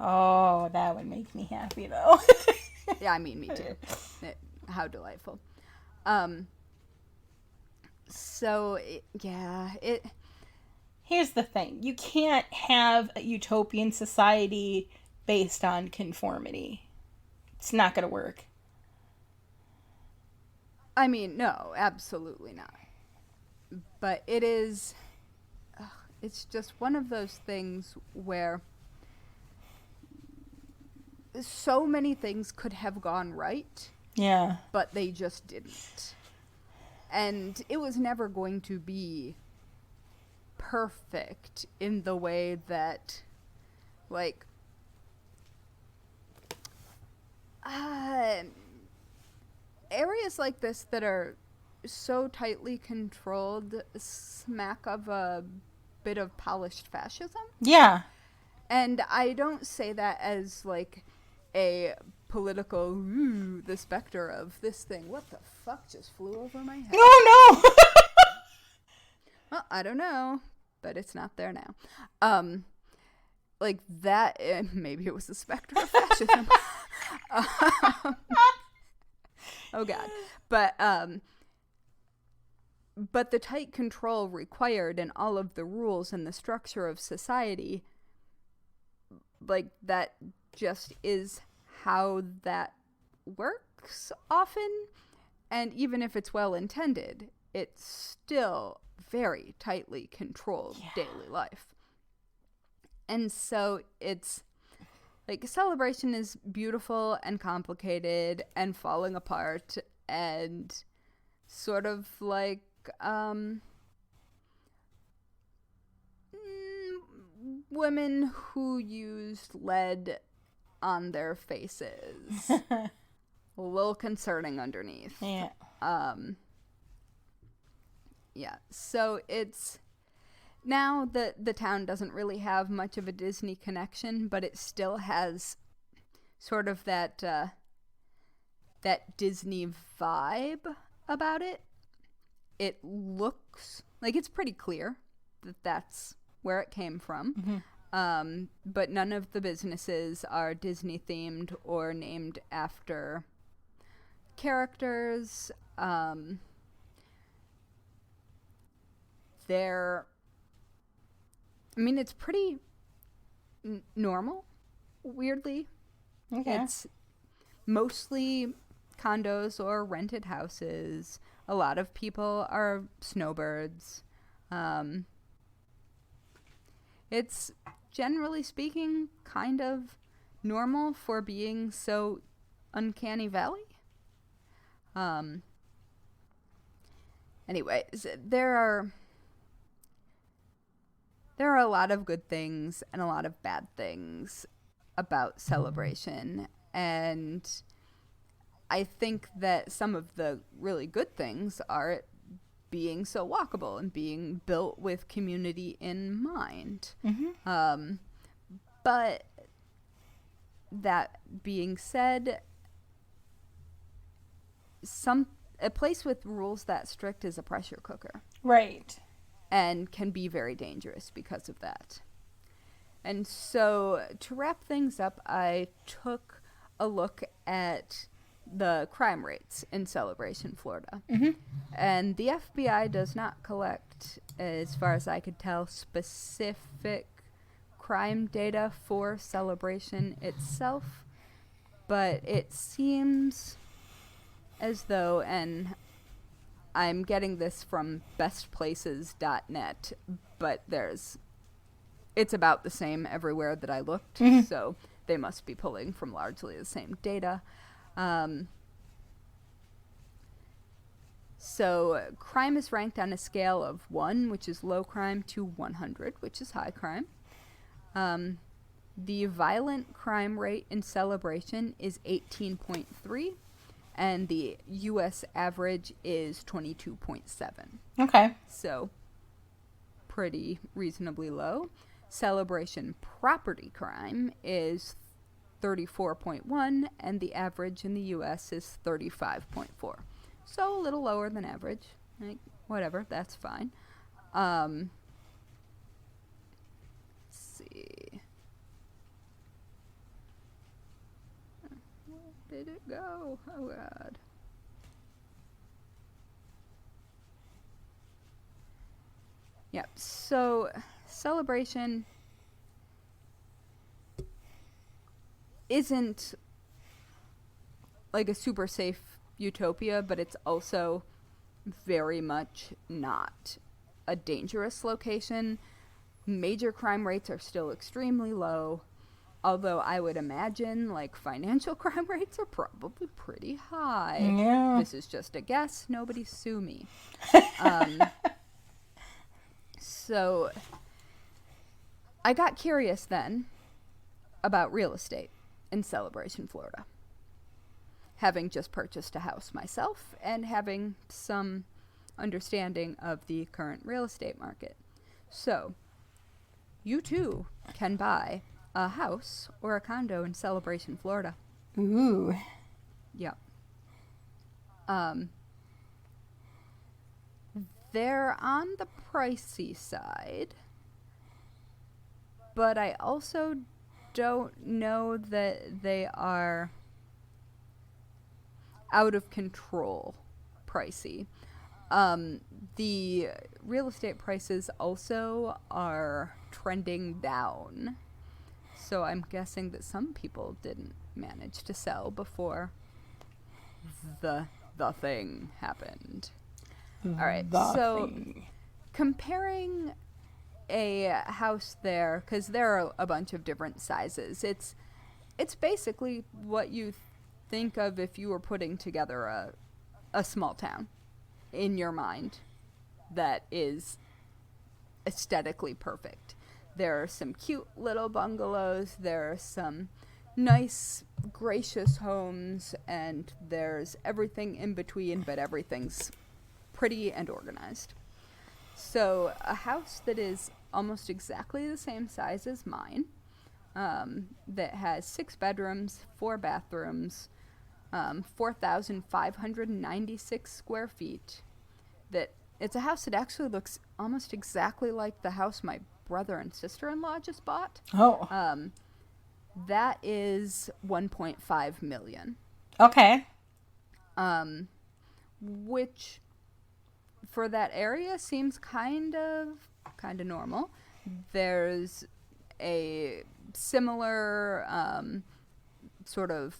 Oh, that would make me happy, though. Yeah, I mean, me too. How delightful. So, Here's the thing. You can't have a utopian society based on conformity. It's not going to work. I mean, no, absolutely not. But it is, it's just one of those things where so many things could have gone right. Yeah. But they just didn't. And it was never going to be perfect in the way that, like, areas like this that are so tightly controlled smack of a bit of polished fascism. Yeah. And I don't say that as like a political, the specter of this thing. What the fuck just flew over my head? Oh no! Well, I don't know, but it's not there now. Like that, maybe it was the specter of fascism. Oh God. But the tight control required and all of the rules and the structure of society, like that just is how that works often. And even if it's well intended, it's still very tightly controlled daily life. And so it's like celebration is beautiful and complicated and falling apart and sort of like women who used lead on their faces. A little concerning underneath. Yeah. Yeah. So it's now the town doesn't really have much of a Disney connection, but it still has sort of that Disney vibe about it. It looks like it's pretty clear that that's where it came from. Mm-hmm. But none of the businesses are Disney themed or named after characters. It's pretty normal, weirdly. Okay. It's mostly condos or rented houses. A lot of people are snowbirds. It's generally speaking kind of normal for being so uncanny valley. Anyways, there are a lot of good things and a lot of bad things about celebration, and I think that some of the really good things are it being so walkable and being built with community in mind. Mm-hmm. But that being said, a place with rules that strict is a pressure cooker. Right. And can be very dangerous because of that. And so to wrap things up, I took a look at the crime rates in Celebration, Florida. Mm-hmm. And the FBI does not collect, as far as I could tell, specific crime data for Celebration itself, but it seems as though, and I'm getting this from bestplaces.net, but it's about the same everywhere that I looked, mm-hmm. So they must be pulling from largely the same data. So crime is ranked on a scale of 1, which is low crime, to 100, which is high crime. The violent crime rate in Celebration is 18.3, and the U.S. average is 22.7. Okay. So pretty reasonably low. Celebration property crime is 34.1, and the average in the U.S. is 35.4. So a little lower than average. Like, whatever, that's fine. Let's see. Where did it go? Oh, God. Yep, so Celebration isn't like a super safe Utopia, but it's also very much not a dangerous location. Major crime rates are still extremely low, although I would imagine like financial crime rates are probably pretty high. Yeah. This is just a guess. Nobody sue me. So I got curious then about real estate in Celebration, Florida. Having just purchased a house myself and having some understanding of the current real estate market. So, you too can buy a house or a condo in Celebration, Florida. Ooh. Yep. They're on the pricey side, but I also don't know that they are out of control pricey. The real estate prices also are trending down, so I'm guessing that some people didn't manage to sell before the thing happened. All right, so comparing a house there, because there are a bunch of different sizes, it's basically what you think of if you were putting together a small town in your mind that is aesthetically perfect. There are some cute little bungalows, there are some nice, gracious homes, and there's everything in between, but everything's pretty and organized. So a house that is almost exactly the same size as mine, that has 6 bedrooms, 4 bathrooms, 4,596 square feet, that it's a house that actually looks almost exactly like the house my brother and sister-in-law just bought. Oh. That is $1.5 million. Okay. Which for that area seems kind of normal. There's a similar sort of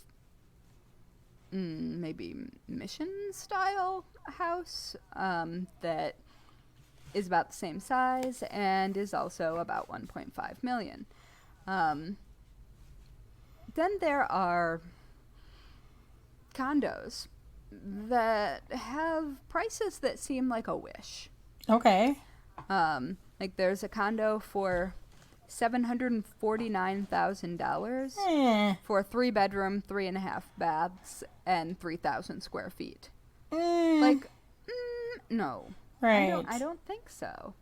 maybe mission style house that is about the same size and is also about 1.5 million. Then there are condos that have prices that seem like a wish. Okay. Like there's a condo for $749,000 for a 3-bedroom, 3.5 baths, and 3,000 square feet. Like, no. Right. I don't think so.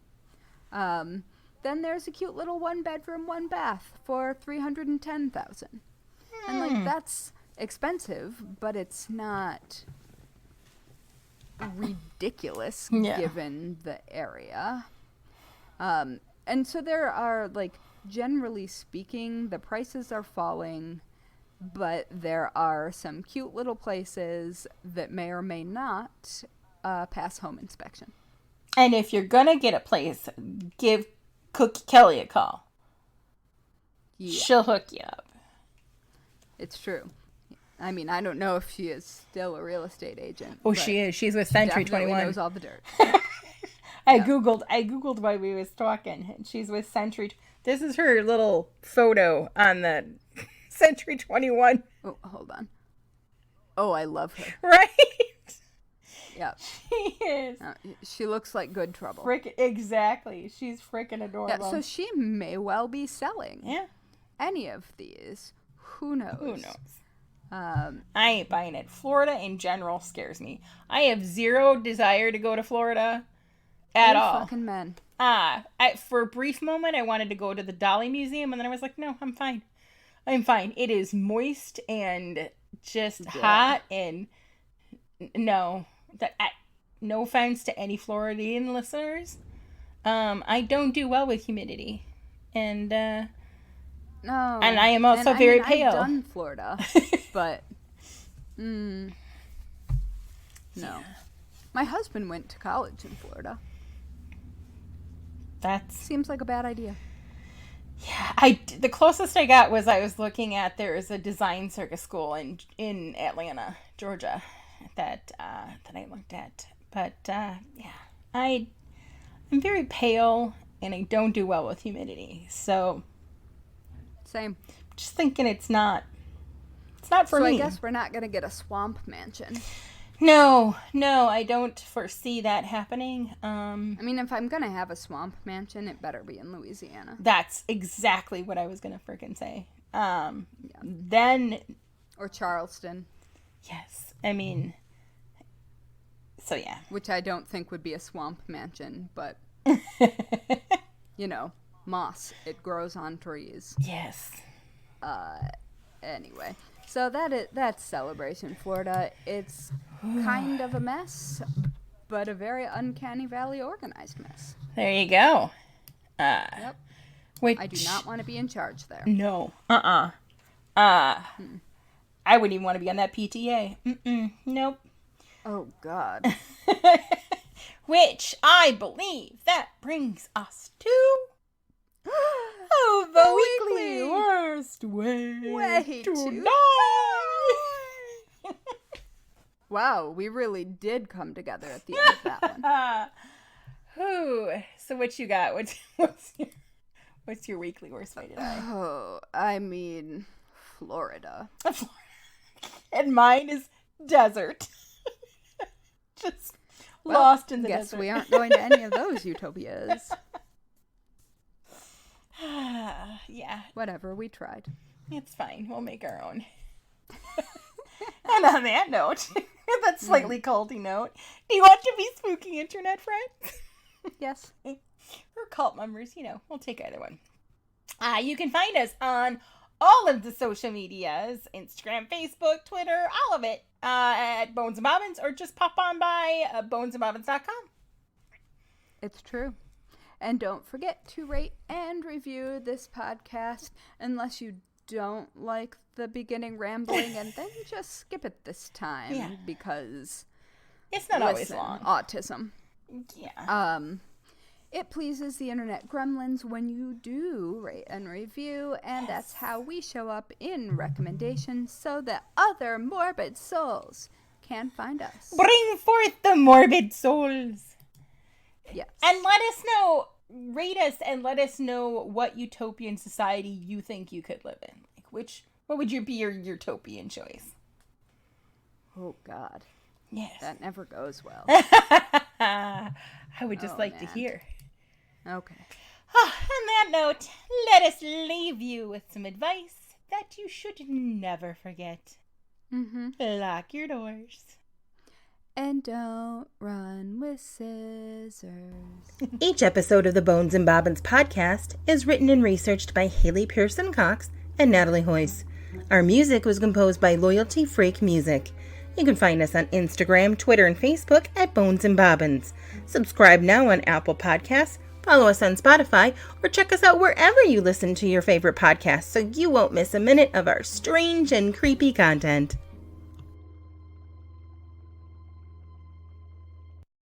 Then there's a cute little 1-bedroom, 1 bath for $310,000. And like that's expensive, but it's not ridiculous given the area. And so there are, like, generally speaking, the prices are falling, but there are some cute little places that may or may not pass home inspection. And if you're gonna get a place, give Cookie Kelly a call. Yeah. She'll hook you up. It's true. I mean, I don't know if she is still a real estate agent. Oh, she is. She's with Century 21. Knows all the dirt. I googled while we was talking, and she's with Century. This is her little photo on the Century 21. Oh, hold on. Oh, I love her. Right? Yep. She is. She looks like good trouble. Exactly. She's freaking adorable. Yeah, so she may well be selling any of these. Who knows? Who knows? I ain't buying it. Florida in general scares me. I have zero desire to go to Florida at all. Fucking men. For a brief moment, I wanted to go to the Dolly Museum, and then I was like, no, I'm fine. I'm fine. It is moist and just hot, and no. No offense to any Floridian listeners. I don't do well with humidity, and no. And I am also very pale. I've done Florida, but no. Yeah. My husband went to college in Florida. That seems like a bad idea. Yeah, the closest I got was I was looking at there is a design circus school in Atlanta, Georgia, that I looked at. But yeah, I'm very pale and I don't do well with humidity. So same. Just thinking it's not for me. So I guess we're not gonna get a swamp mansion. No, I don't foresee that happening. I mean, if I'm gonna have a swamp mansion, it better be in Louisiana. That's exactly what I was gonna freaking say. Then or Charleston. Yes, I mean. So yeah. Which I don't think would be a swamp mansion, but you know, moss. It grows on trees. Yes. Anyway, so that's Celebration Florida. It's kind of a mess, but a very uncanny valley organized mess. There you go. Yep. Which, I do not want to be in charge there. No. I wouldn't even want to be on that PTA. Nope. Oh, God. Which I believe that brings us to the weekly worst way to die. Wow, we really did come together at the end of that one. So what you got? What's your weekly worst way to die? Oh, I mean, Florida. And mine is desert. Just lost in the guess desert. We aren't going to any of those utopias. Yeah. Whatever, we tried. It's fine. We'll make our own. And on that note, that slightly culty note, do you want to be spooky internet friends? Yes. Or cult members, we'll take either one. You can find us on all of the social medias, Instagram, Facebook, Twitter, all of it, at Bones and Bobbins, or just pop on by bonesandbobbins.com. It's true. And don't forget to rate and review this podcast, unless you don't like the beginning rambling, and then just skip it this time, because it's not always long. Autism. Yeah. It pleases the internet gremlins when you do rate and review, and that's how we show up in recommendations so that other morbid souls can find us. Bring forth the morbid souls. Yes. And let us know, rate us and let us know what utopian society you think you could live in. What would be your utopian choice? Oh, God. Yes. That never goes well. I would just like to hear. Okay. On that note, let us leave you with some advice that you should never forget. Lock your doors. And don't run with scissors. Each episode of the Bones and Bobbins podcast is written and researched by Haley Pearson Cox and Natalie Hoyce. Our music was composed by Loyalty Freak Music. You can find us on Instagram, Twitter, and Facebook at Bones and Bobbins. Subscribe now on Apple Podcasts, follow us on Spotify, or check us out wherever you listen to your favorite podcasts so you won't miss a minute of our strange and creepy content.